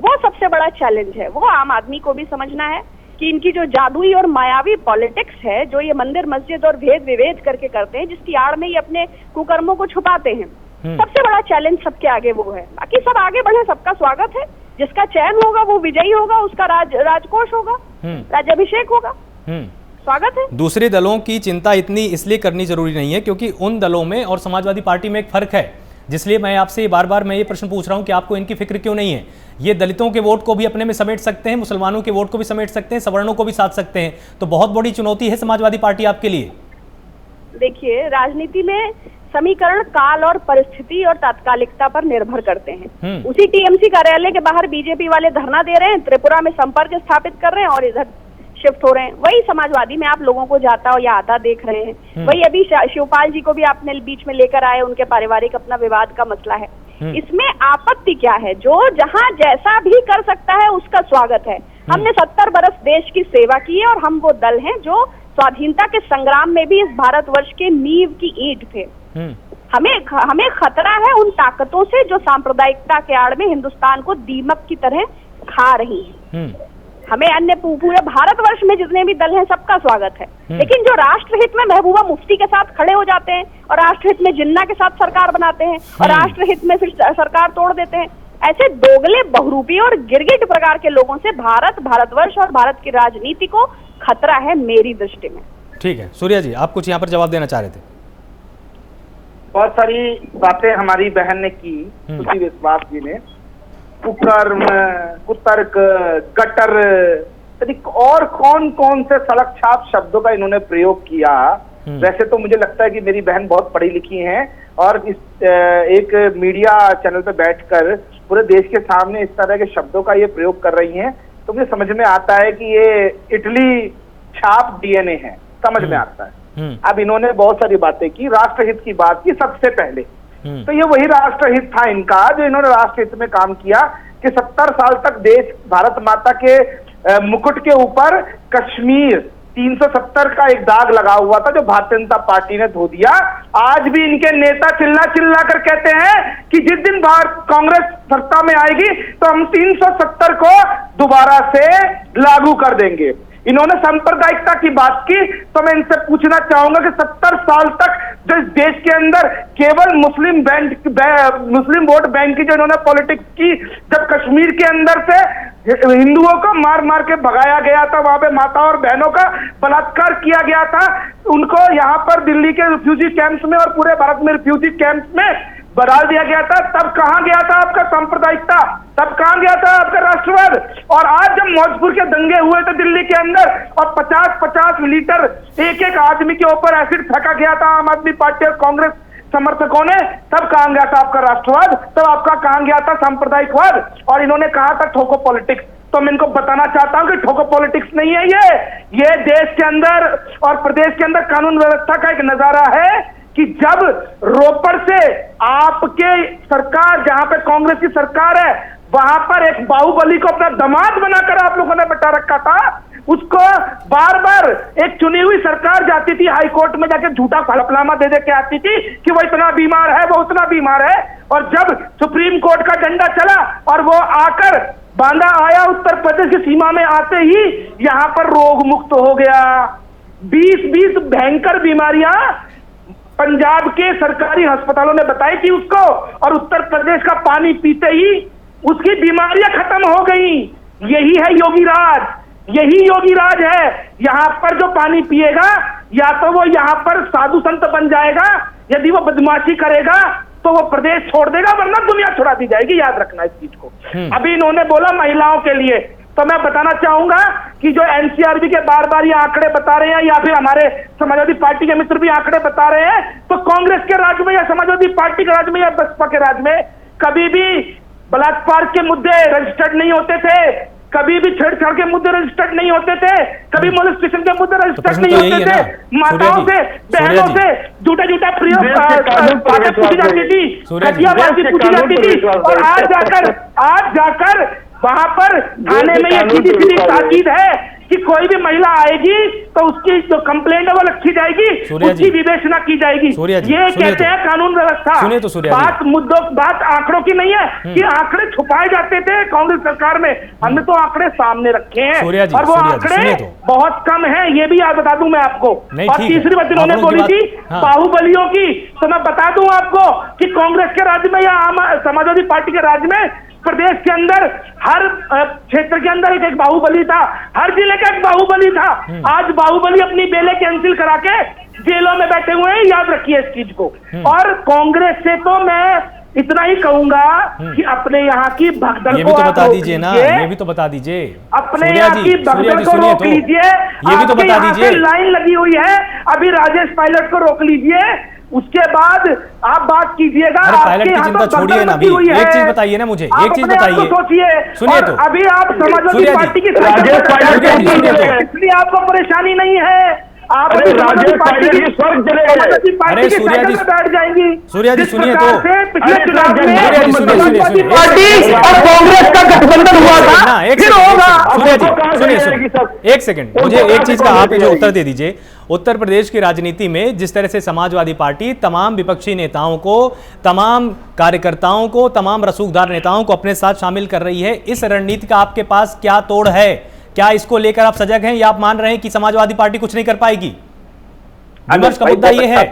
वो सबसे बड़ा चैलेंज है। वो आम आदमी को भी समझना है कि इनकी जो जादुई और मायावी पॉलिटिक्स है, जो ये मंदिर मस्जिद और भेद विभेद करके करते हैं, जिसकी आड़ में ये अपने कुकर्मों को छुपाते हैं, सबसे बड़ा चैलेंज सबके आगे वो है। बाकी सब आगे बढ़े, सबका स्वागत है। जिसका चयन होगा वो विजयी होगा, उसका राजकोष होगा, राज्याभिषेक होगा, स्वागत है। दूसरे दलों की चिंता इतनी इसलिए करनी जरूरी नहीं है क्योंकि उन दलों में और समाजवादी पार्टी में एक फर्क है, जिसलिए मैं आपसे बार बार मैं ये प्रश्न पूछ रहा हूं कि आपको इनकी फिक्र क्यों नहीं है। ये दलितों के वोट को भी अपने में समेट सकते हैं, मुसलमानों के वोट को भी समेट सकते हैं, सवर्णों को भी साध सकते हैं, तो बहुत बड़ी चुनौती है समाजवादी पार्टी आपके लिए। देखिए, राजनीति में समीकरण काल और परिस्थिति और तात्कालिकता पर निर्भर करते हैं। उसी टीएमसी कार्यालय के बाहर बीजेपी वाले धरना दे रहे हैं, त्रिपुरा में संपर्क स्थापित कर रहे हैं और इधर शिफ्ट हो रहे हैं। वही समाजवादी में आप लोगों को जाता और या आता देख रहे हैं। वही अभी शिवपाल जी को भी आपने बीच में लेकर आए, उनके पारिवारिक अपना विवाद का मसला है। इसमें आपत्ति क्या है? जो जहां जैसा भी कर सकता है उसका स्वागत है। हमने 70 बरस देश की सेवा की है और हम वो दल हैं जो स्वाधीनता के संग्राम में भी इस भारतवर्ष के नींव की ईंट थे। हमें खतरा है उन ताकतों से जो सांप्रदायिकता के आड़ में हिंदुस्तान को दीमक की तरह खा रही है। हमें अन्य पूरे भारतवर्ष में जितने भी दल हैं सबका स्वागत है, लेकिन जो राष्ट्रहित में महबूबा मुफ्ती के साथ खड़े हो जाते हैं और राष्ट्रहित में जिन्ना के साथ सरकार बनाते हैं और राष्ट्रहित में फिर सरकार तोड़ देते हैं, ऐसे दोगले, बहुरूपी और गिरगिट प्रकार के लोगों से भारतवर्ष और भारत की राजनीति को खतरा है मेरी दृष्टि में। ठीक है सूर्या जी, आप कुछ यहाँ पर जवाब देना चाह रहे थे। बहुत सारी बातें हमारी बहन ने की, सुश्री विश्वास जी ने, कुकर्म, कुतर्क, गटर, और कौन कौन से सड़क छाप शब्दों का इन्होंने प्रयोग किया। वैसे तो मुझे लगता है कि मेरी बहन बहुत पढ़ी लिखी हैं और इस एक मीडिया चैनल पे बैठकर पूरे देश के सामने इस तरह के शब्दों का ये प्रयोग कर रही हैं, तो मुझे समझ में आता है कि ये इटली छाप डीएनए है, समझ में आता है। अब इन्होंने बहुत सारी बातें की, राष्ट्रहित की बात की सबसे पहले, तो ये वही राष्ट्रहित था इनका जो इन्होंने राष्ट्रहित में काम किया कि 70 साल तक देश भारत माता के मुकुट के ऊपर कश्मीर 370 का एक दाग लगा हुआ था जो भारतीय जनता पार्टी ने धो दिया। आज भी इनके नेता चिल्ला चिल्ला कर कहते हैं कि जिस दिन कांग्रेस सत्ता में आएगी तो हम 370 को दोबारा से लागू कर देंगे। इन्होंने सांप्रदायिकता की बात की, तो मैं इनसे पूछना चाहूंगा कि 70 साल तक जो इस देश के अंदर केवल मुस्लिम वोट बैंक की जो इन्होंने पॉलिटिक्स की, जब कश्मीर के अंदर से हिंदुओं को मार मार के भगाया गया था, वहां पे माता और बहनों का बलात्कार किया गया था, उनको यहाँ पर दिल्ली के रिफ्यूजी कैंप्स में और पूरे भारत में रिफ्यूजी कैंप्स में बदल दिया गया था, तब कहां गया था आपका सांप्रदायिकता, तब कहां गया था आपका राष्ट्रवाद? और आज जब मौजपुर के दंगे हुए थे दिल्ली के अंदर और 50-50 लीटर एक आदमी के ऊपर एसिड फेंका गया था आम आदमी पार्टी और कांग्रेस समर्थकों ने, तब कहां गया था आपका राष्ट्रवाद? तब आपका कहां गया था सांप्रदायिकवाद? और इन्होंने कहा था ठोको पॉलिटिक्स। तो मैं इनको बताना चाहता हूं कि ठोको पॉलिटिक्स नहीं है ये देश के अंदर और प्रदेश के अंदर कानून व्यवस्था का एक नजारा है कि जब रोपड़ से आपके सरकार, जहां पे कांग्रेस की सरकार है, वहां पर एक बाहुबली को अपना दामाद बनाकर आप लोगों ने बैठा रखा था, उसको बार बार एक चुनी हुई सरकार जाती थी हाई कोर्ट में जाके झूठा फलफनामा दे के आती थी कि वो इतना बीमार है, वो उतना बीमार है, और जब सुप्रीम कोर्ट का डंडा चला और वो आकर बांदा आया उत्तर प्रदेश की सीमा में, आते ही यहां पर रोग मुक्त हो गया। 20 भयंकर बीमारियां पंजाब के सरकारी अस्पतालों ने बताई थी उसको, और उत्तर प्रदेश का पानी पीते ही उसकी बीमारियां खत्म हो गई। यही है योगी राज, यही योगी राज है। यहां पर जो पानी पिएगा या तो वो यहां पर साधु संत बन जाएगा, यदि वो बदमाशी करेगा तो वो प्रदेश छोड़ देगा, वरना दुनिया छुड़ा दी जाएगी। याद रखना इस चीज को। अभी इन्होंने बोला महिलाओं के लिए, तो मैं बताना चाहूंगा कि जो एनसीआरबी के बार बार ये आंकड़े बता रहे हैं, या फिर हमारे समाजवादी पार्टी के मित्र भी आंकड़े बता रहे हैं, तो कांग्रेस के राज में या समाजवादी पार्टी के राज में या बसपा के राज में कभी भी बलात्कार के मुद्दे रजिस्टर्ड नहीं होते थे, कभी भी छेड़छाड़ के मुद्दे रजिस्टर्ड नहीं होते थे, कभी मोलेस्टेशन के मुद्दे रजिस्टर्ड नहीं होते थे। माताओं से, बहनों से झूठा बातें पूछी जाती थी, घटियाबाजी पूछी जाती थी, और आज जाकर वहां पर थाने में यह सीधी ताकीद है कि कोई भी महिला आएगी तो उसकी जो कंप्लेंट है वो रखी जाएगी, उसकी विवेचना की जाएगी। ये कहते हैं कानून व्यवस्था। बात आंकड़ों की नहीं है कि आंकड़े छुपाए जाते थे कांग्रेस सरकार में, हमने तो आंकड़े सामने रखे हैं और वो आंकड़े बहुत कम है, ये भी याद बता दूं मैं आपको। और तीसरी बात इन्होंने बोली थी बाहुबलियों की, तो मैं बता दूं आपको कि कांग्रेस के राज्य में या समाजवादी पार्टी के राज्य में प्रदेश के अंदर हर क्षेत्र के अंदर एक बाहुबली था, हर जिले का एक बाहुबली था। आज बाहुबली अपनी बेले कैंसिल करा के जेलों में बैठे हुए हैं, याद रखिए इस चीज को। और कांग्रेस से तो मैं इतना ही कहूंगा कि अपने यहाँ की भगदड़ को बता दीजिए ना, ये भी तो बता दीजिए, अपने यहाँ की भगदड़ को रोक लीजिए। ये भी तो बता दीजिए, लाइन लगी हुई है, अभी राजेश पायलट को रोक लीजिए, उसके बाद आप बात कीजिएगा। पायलट की चिंता छोड़िए ना, अभी एक चीज बताइए ना मुझे, एक चीज बताइए, सोचिए, सुनिए तो। अभी आप समाजवादी पार्टी की इसलिए आपको परेशानी नहीं है, आप राजेश पायलट की स्वर्ग चले गए। अरे सूर्या जी बैठ जाएंगी। सूर्या जी सुनिए तो, पिछले चुनाव में समाजवादी पार्टी और कांग्रेस का गठबंधन हुआ था, फिर होगा। सुनिए एक सेकंड, मुझे एक चीज का आप जो उत्तर दे दीजिए। उत्तर प्रदेश की राजनीति में जिस तरह से समाजवादी पार्टी तमाम विपक्षी नेताओं को, तमाम कार्यकर्ताओं को, तमाम रसूखदार नेताओं को अपने साथ शामिल कर रही है, इस रणनीति का आपके पास क्या तोड़ है? क्या इसको लेकर आप सजग हैं या आप मान रहे हैं कि समाजवादी पार्टी कुछ नहीं कर पाएगी? विमर्श का मुद्दा ये है।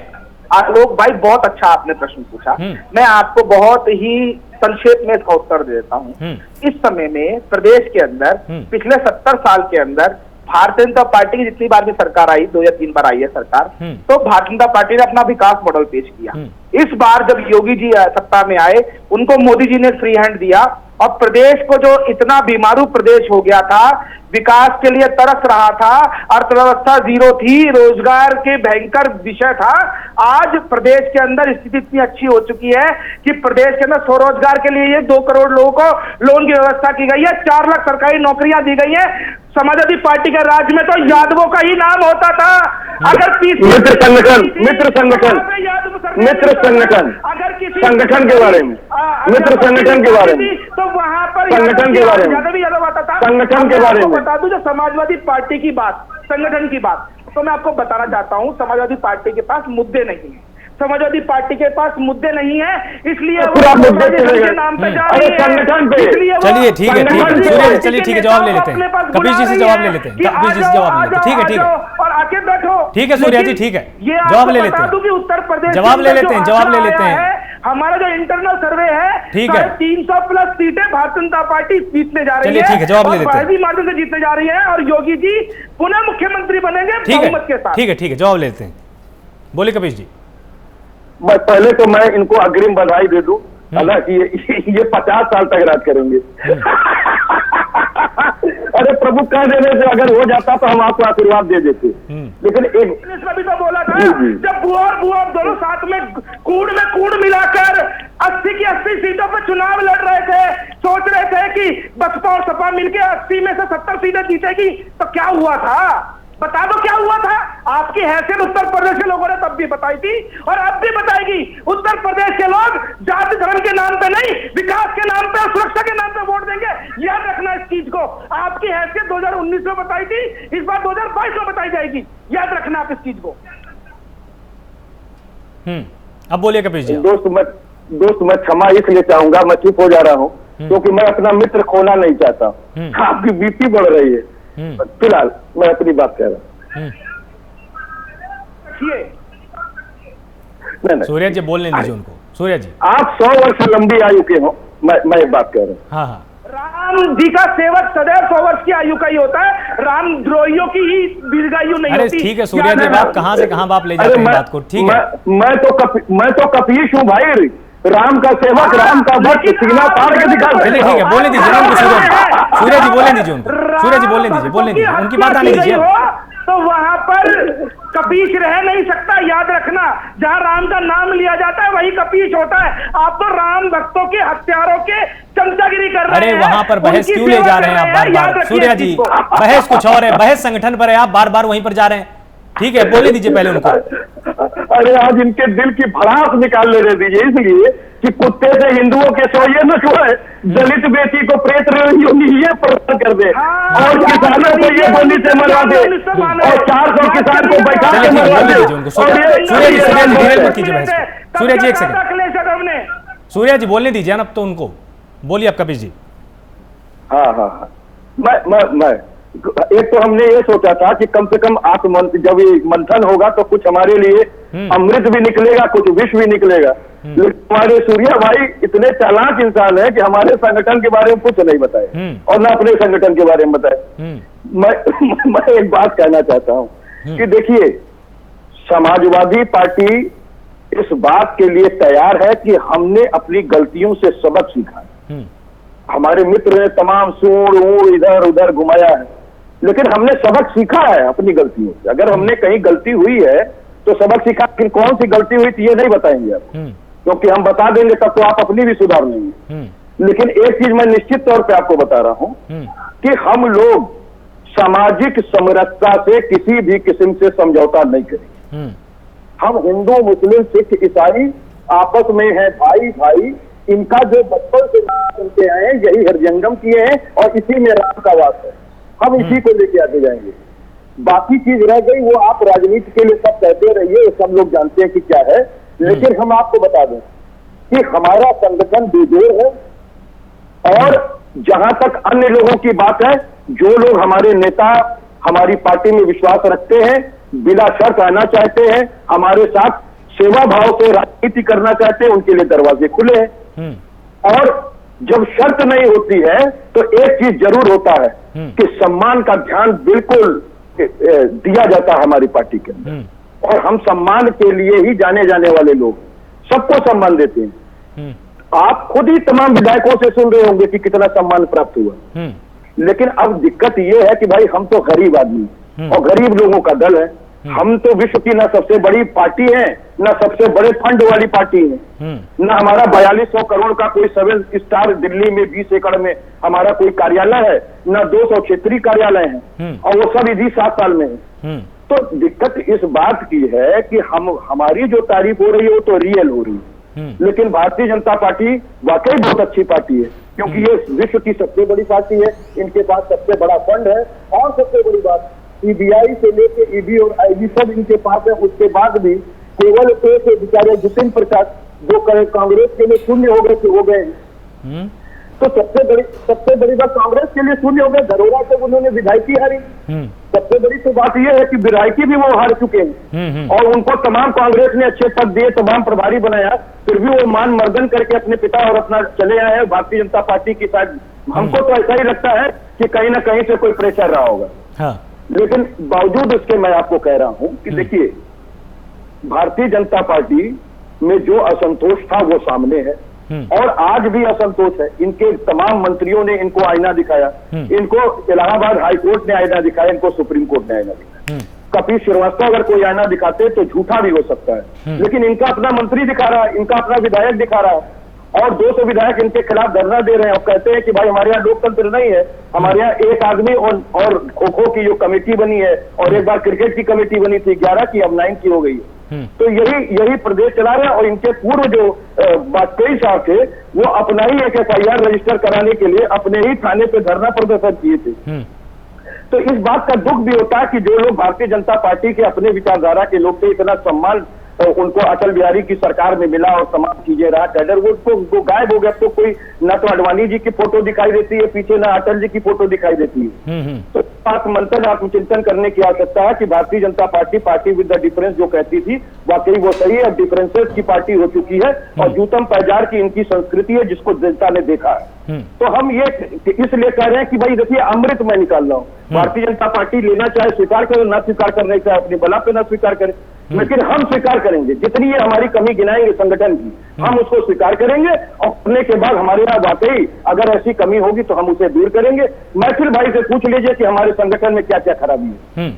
आलोक भाई, बहुत अच्छा आपने प्रश्न पूछा। मैं आपको बहुत ही संक्षेप में इसका उत्तर दे देता हूं। इस समय में प्रदेश के अंदर पिछले 70 साल के अंदर भारतीय जनता पार्टी की जितनी बार भी सरकार आई, 2 या 3 बार आई है सरकार, तो भारतीय जनता पार्टी ने अपना विकास मॉडल पेश किया। इस बार जब योगी जी सत्ता में आए, उनको मोदी जी ने फ्री हैंड दिया और प्रदेश को जो इतना बीमारू प्रदेश हो गया था, विकास के लिए तरस रहा था, अर्थव्यवस्था जीरो थी, रोजगार के भयंकर विषय था, आज प्रदेश के अंदर स्थिति इतनी अच्छी हो चुकी है कि प्रदेश के अंदर स्वरोजगार के लिए ये 2 करोड़ लोगों को लोन की व्यवस्था की गई है, 4 लाख सरकारी नौकरियां दी गई है। समाजवादी पार्टी के राज में तो यादवों का ही नाम होता था। अगर मित्र संगठन अगर किसी संगठन के बारे में, मित्र संगठन के बारे में, तो वहां पर संगठन के बारे में, यादव आता था। संगठन के बारे में बता दूं, जो समाजवादी पार्टी की बात, संगठन की बात, तो मैं आपको बताना चाहता हूं, समाजवादी पार्टी के पास मुद्दे नहीं है। समाजवादी पार्टी के पास मुद्दे नहीं है, इसलिए तो वो मुद्दे के नाम पे जा रही है, संगठन पे। चलिए ठीक है चलिए ठीक है, जवाब ले लेते हैं, कपिल जी से जवाब ले लेते हैं, कपिल जी से जवाब ले लेते हैं, ठीक है और आके बैठो। ठीक है सूर्या जी, ठीक है, ये जवाब ले लेते हैं, उत्तर प्रदेश जवाब ले लेते हैं, जवाब ले लेते हैं। हमारा जो इंटरनल सर्वे है, ठीक है, 300 प्लस सीटें भारतीय जनता पार्टी जीतने जा रही है। ठीक है, जवाब ले लेते हैं, भारी मार्जिन से जीतने जा रही है और योगी जी पुनः मुख्यमंत्री बनेंगे बहुमत के साथ। ठीक है, जवाब ले लेते हैं, बोले कपिल जी। पहले तो मैं इनको अग्रिम बधाई दे दूं, हालांकि ये 50 साल तक राज करेंगे। अरे प्रभु कह देने से अगर हो जाता तो हम आपको आशीर्वाद दे देते, लेकिन एक भी तो बोला था जब बुआ और बुआ दोनों साथ में कूड़ मिलाकर 80 की 80 सीटों पर चुनाव लड़ रहे थे, सोच रहे थे कि बसपा और सपा मिलकर 80 में से 70 सीटें जीतेगी, तो क्या हुआ था? बता दो क्या हुआ था? आपकी हैसियत उत्तर प्रदेश के लोगों ने तब भी बताई थी और अब भी बताएगी। उत्तर प्रदेश के लोग जाति धर्म के नाम पे नहीं, विकास के नाम पे और सुरक्षा के नाम पे वोट देंगे, याद रखना इस चीज को। आपकी हैसियत 2019 में बताई थी, इस बार 2022 में बताई जाएगी, याद रखना आप इस चीज को। अब बोलिए कपिल जी। दोस्त मैं क्षमा इसलिए चाहूंगा, मैं चुप हो जा रहा हूँ क्योंकि मैं अपना मित्र खोना नहीं चाहता। आपकी बीपी बढ़ रही है, फिलहाल मैं अपनी बात कह रहा हूँ। सूर्या जी बोलने दीजिए उनको। सूर्या जी आप 100 वर्ष लंबी आयु के हो, मैं एक बात कह रहा हूँ। हाँ, राम जी का सेवक सदैव 100 वर्ष की आयु का ही होता है, राम द्रोहियों की ही दीर्घायु नहीं होती। ठीक है सूर्या जी, आप कहाँ से कहाँ बात ले जाते हैं बात को, ठीक है। मैं तो कपीश हूँ भाई, राम का सेवक, राम का भक्त, सीना फाड़ के दिखा। ठीक है, बोलने दीजिए उनको। सूर्या जी बोलने दीजिए उनको, सूर्या जी बोलने दीजिए, उनकी बात आने दीजिए। तो वहां पर कपीश रह नहीं सकता, याद रखना। जहां राम का नाम लिया जाता है वही कपीश होता है। आप तो राम भक्तों के, हत्यारों के चमचागिरी कर रहे हैं। अरे वहां पर बहस क्यों ले जा रहे हैं आप बार बार? सूर्या जी बहस कुछ और है, बहस संगठन पर है, आप बार बार वहीं पर जा रहे हैं। ठीक है, बोलने दीजिए पहले उनको। अरे आज इनके दिल की भड़ास निकालने दे दीजिए, इसलिए कि कुत्ते से हिंदुओं के सोइए न सोए, दलित बेटी को प्रेत योनि ये प्रदान कर दे और किसानों को ये गोली से मरवा दे और 400 किसान को बैठा के मरवा दे। सूर्या जी एक सेकंड, सूर्या जी बोलने दीजिए ना अब तो उनको। बोलिए आप कपिल जी। हाँ, मैं एक तो हमने ये सोचा था कि कम से कम जब ये मंथन होगा तो कुछ हमारे लिए अमृत भी निकलेगा, कुछ विष भी निकलेगा। लेकिन हमारे सूर्या भाई इतने चालाक इंसान है कि हमारे संगठन के बारे में कुछ नहीं बताए और ना अपने संगठन के बारे में बताए। मैं एक बात कहना चाहता हूँ कि देखिए, समाजवादी पार्टी इस बात के लिए तैयार है कि हमने अपनी गलतियों से सबक सीखा है। हमारे मित्र ने तमाम सूर इधर उधर घुमाया है, लेकिन हमने सबक सीखा है अपनी गलतियों से। अगर हमने कहीं गलती हुई है तो सबक सीखा, फिर कौन सी गलती हुई थी ये नहीं बताएंगे आप, क्योंकि हम बता देंगे तब तो आप अपनी भी सुधार लेंगे। लेकिन एक चीज मैं निश्चित तौर पे आपको बता रहा हूं कि हम लोग सामाजिक समरसता से किसी भी किस्म से समझौता नहीं करेंगे। हम हिंदू, मुस्लिम, सिख, ईसाई आपस में है भाई भाई। इनका जो बचपन से सुनते आए हैं यही हरजंगम किए हैं और इसी में राम का वास है। हम इसी को लेके आगे जाएंगे। बाकी चीज रह गई वो आप राजनीति के लिए सब कहते रहिए, सब लोग जानते हैं कि क्या है। लेकिन हम आपको बता दें कि हमारा संगठन बेजोड़ है और जहां तक अन्य लोगों की बात है, जो लोग हमारे नेता हमारी पार्टी में विश्वास रखते हैं, बिना शर्त आना चाहते हैं, हमारे साथ सेवा भाव से राजनीति करना चाहते हैं, उनके लिए दरवाजे खुले हैं। और जब शर्त नहीं होती है तो एक चीज जरूर होता है कि सम्मान का ध्यान बिल्कुल दिया जाता है हमारी पार्टी के अंदर। और हम सम्मान के लिए ही जाने जाने वाले लोग, सबको सम्मान देते हैं। आप खुद ही तमाम विधायकों से सुन रहे होंगे कि कितना सम्मान प्राप्त हुआ। लेकिन अब दिक्कत यह है कि भाई हम तो गरीब आदमी और गरीब लोगों का दल है। हम तो विश्व की ना सबसे बड़ी पार्टी है, ना सबसे बड़े फंड वाली पार्टी है, ना हमारा 4200 करोड़ का कोई 7 स्टार दिल्ली में 20 एकड़ में हमारा कोई कार्यालय है, ना 200 क्षेत्रीय कार्यालय है और वो सब इसी 7 साल में है। तो दिक्कत इस बात की है कि हमारी जो तारीफ हो रही है वो तो रियल हो रही है, लेकिन भारतीय जनता पार्टी वाकई बहुत अच्छी पार्टी है, क्योंकि ये विश्व की सबसे बड़ी पार्टी है, इनके पास सबसे बड़ा फंड है और सबसे बड़ी बात सीबीआई से लेके ईडी और आईबी सब इनके पास है। उसके बाद भी केवल एक बेचारे जितिन प्रसाद जो कांग्रेस के लिए शून्य हो गए थे वो गए। तो सबसे बड़ी बात कांग्रेस के लिए शून्य हो गए, धरोहरा से उन्होंने विधायकी हारी। सबसे बड़ी तो बात यह है कि विधायकी भी वो हार चुके हैं और उनको तमाम कांग्रेस ने अच्छे पद दिए, तमाम प्रभारी बनाया, फिर भी वो मान मर्दन करके अपने पिता और अपना चले आए हैं भारतीय जनता पार्टी की साइड। हमको तो ऐसा ही लगता है कि कहीं ना कहीं से कोई प्रेशर रहा होगा। हाँ। लेकिन बावजूद उसके मैं आपको कह रहा हूं कि देखिए, भारतीय जनता पार्टी में जो असंतोष था वो सामने है और आज भी असंतोष है। इनके तमाम मंत्रियों ने इनको आईना दिखाया, इनको इलाहाबाद हाईकोर्ट ने आईना दिखाया, इनको सुप्रीम कोर्ट ने आईना दिखाया। कपिल श्रीवास्तव अगर कोई आईना दिखाते तो झूठा भी हो सकता है, लेकिन इनका अपना मंत्री दिखा रहा है, इनका अपना विधायक दिखा रहा है और 200 विधायक इनके खिलाफ धरना दे रहे हैं और कहते हैं कि भाई हमारे यहाँ लोकतंत्र नहीं है, हमारे यहाँ एक आदमी और खो-खो की जो कमेटी बनी है और एक बार क्रिकेट की कमेटी बनी थी 11 की, अब 9 की हो गई है। तो यही प्रदेश चला रहे हैं और इनके पूर्व जो वाजपेयी साहब थे वो अपना ही एक FIR रजिस्टर कराने के लिए अपने ही थाने पे धरना प्रदर्शन किए थे। तो इस बात का दुख भी होता है कि जो लोग भारतीय जनता पार्टी के अपने विचारधारा के लोग थे, इतना सम्मान उनको अटल बिहारी की सरकार में मिला और तमाम चीजें रहा, कैडर वो गायब हो गया। तो कोई न तो अडवाणी जी की फोटो दिखाई देती है पीछे, ना अटल जी की फोटो दिखाई देती है। तो आत्ममंथन आत्मचिंतन करने की आवश्यकता है कि Bharatiya Janata party with the difference जो कहती थी वाकई वो सही है, डिफरेंसेस की पार्टी हो चुकी है और जूतम पैजार की इनकी संस्कृति है जिसको जनता ने देखा है। तो हम ये इसलिए कह रहे हैं कि भाई देखिए, अमृत मैं निकाल रहा हूँ, भारतीय जनता पार्टी लेना चाहे स्वीकार करे, ना स्वीकार करने चाहे अपनी बला पे ना स्वीकार करे, लेकिन हम स्वीकार करेंगे। जितनी ये हमारी कमी गिनाएंगे संगठन की, हम उसको स्वीकार करेंगे और करने के बाद हमारे यहाँ वाकई अगर ऐसी कमी होगी तो हम उसे दूर करेंगे। मैथिल भाई से पूछ लीजिए कि हमारे संगठन में क्या क्या खराबी है।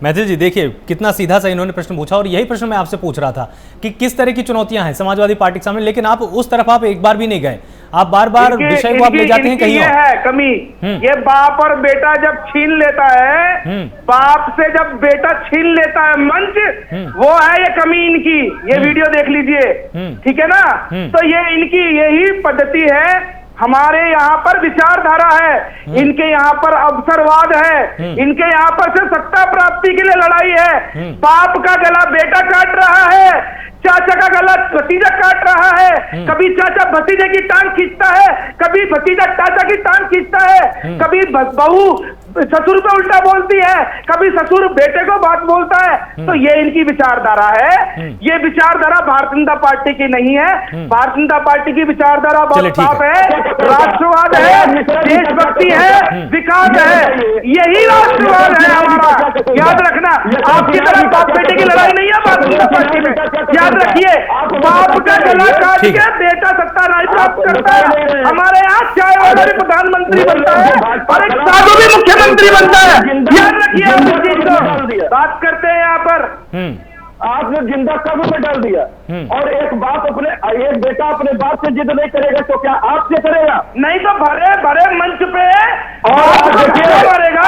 मैथिल जी, देखिए कितना सीधा सा इन्होंने प्रश्न पूछा और यही प्रश्न मैं आपसे पूछ रहा था कि किस तरह की चुनौतियां हैं समाजवादी पार्टी के सामने, लेकिन आप उस तरफ आप एक बार भी नहीं गए। आप बार बार विषय को आप ले जाते हैं कहीं ये है कमी, ये बाप और बेटा जब छीन लेता है, बाप से जब बेटा छीन लेता है मंच, वो है ये कमी इनकी। ये वीडियो देख लीजिए, ठीक है ना। तो ये इनकी यही पद्धति है। हमारे यहाँ पर विचारधारा है, इनके यहाँ पर अवसरवाद है, इनके यहाँ पर से सत्ता प्राप्ति के लिए लड़ाई है। बाप का गला बेटा काट रहा है, चाचा का गला भतीजा काट रहा है, कभी चाचा भतीजे की टांग खींचता है, कभी भतीजा चाचा की टांग खींचता है, कभी बहू ससुर पे उल्टा बोलती है, कभी ससुर बेटे को बात बोलता है। तो ये इनकी विचारधारा है। ये विचारधारा भारतीय जनता पार्टी की नहीं है। भारतीय जनता पार्टी की विचारधारा बहुत साफ है, राष्ट्रवाद है, देशभक्ति है, विकास है, यही राष्ट्रवाद है हमारा। याद रखना, आपकी तरह बाप बेटे की लड़ाई नहीं है भारतीय जनता पार्टी में। याद रखिए, बाप का गला काट के बेटा सत्ता नहीं प्राप्त करता है। हमारे यहाँ चाय वाला भी प्रधानमंत्री बनता है और एक साधु भी मुख्यमंत्री बनता है। याद रखिए उस चीज को। बात करते हैं यहाँ पर, आपने जिंदा कब्र में डाल दिया और एक बेटा अपने बाप से जिद नहीं करेगा तो क्या आपसे करेगा? नहीं तो भरे मंच पे और करेगा।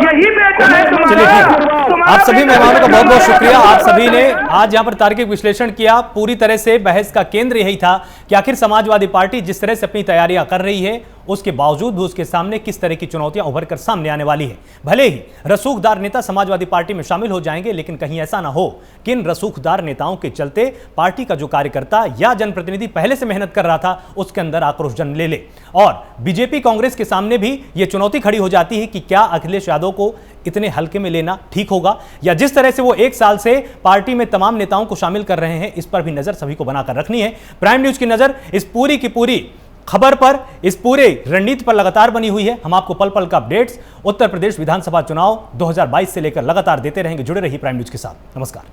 यही बेटा है तुम्हारा। आप सभी मेहमानों का बहुत बहुत शुक्रिया। आप सभी ने आज यहाँ पर तार्किक विश्लेषण किया। पूरी तरह से बहस का केंद्र यही था कि आखिर समाजवादी पार्टी जिस तरह से अपनी तैयारियां कर रही है उसके बावजूद भी उसके सामने किस तरह की चुनौतियां उभर कर सामने आने वाली है। भले ही रसूखदार नेता समाजवादी पार्टी में शामिल हो जाएंगे, लेकिन कहीं ऐसा ना हो कि इन रसूखदार नेताओं के चलते पार्टी का जो कार्यकर्ता या जनप्रतिनिधि पहले से मेहनत कर रहा था उसके अंदर आक्रोश जन्म ले ले। और बीजेपी कांग्रेस के सामने भी यह चुनौती खड़ी हो जाती है कि क्या अखिलेश यादव को इतने हल्के में लेना ठीक होगा, या जिस तरह से वो एक साल से पार्टी में तमाम नेताओं को शामिल कर रहे हैं इस पर भी नजर सभी को बनाकर रखनी है। प्राइम न्यूज की नजर इस पूरी की पूरी खबर पर, इस पूरे रणनीति पर लगातार बनी हुई है। हम आपको पल पल का अपडेट्स उत्तर प्रदेश विधानसभा चुनाव 2022 से लेकर लगातार देते रहेंगे। जुड़े रहिए प्राइम न्यूज के साथ। नमस्कार।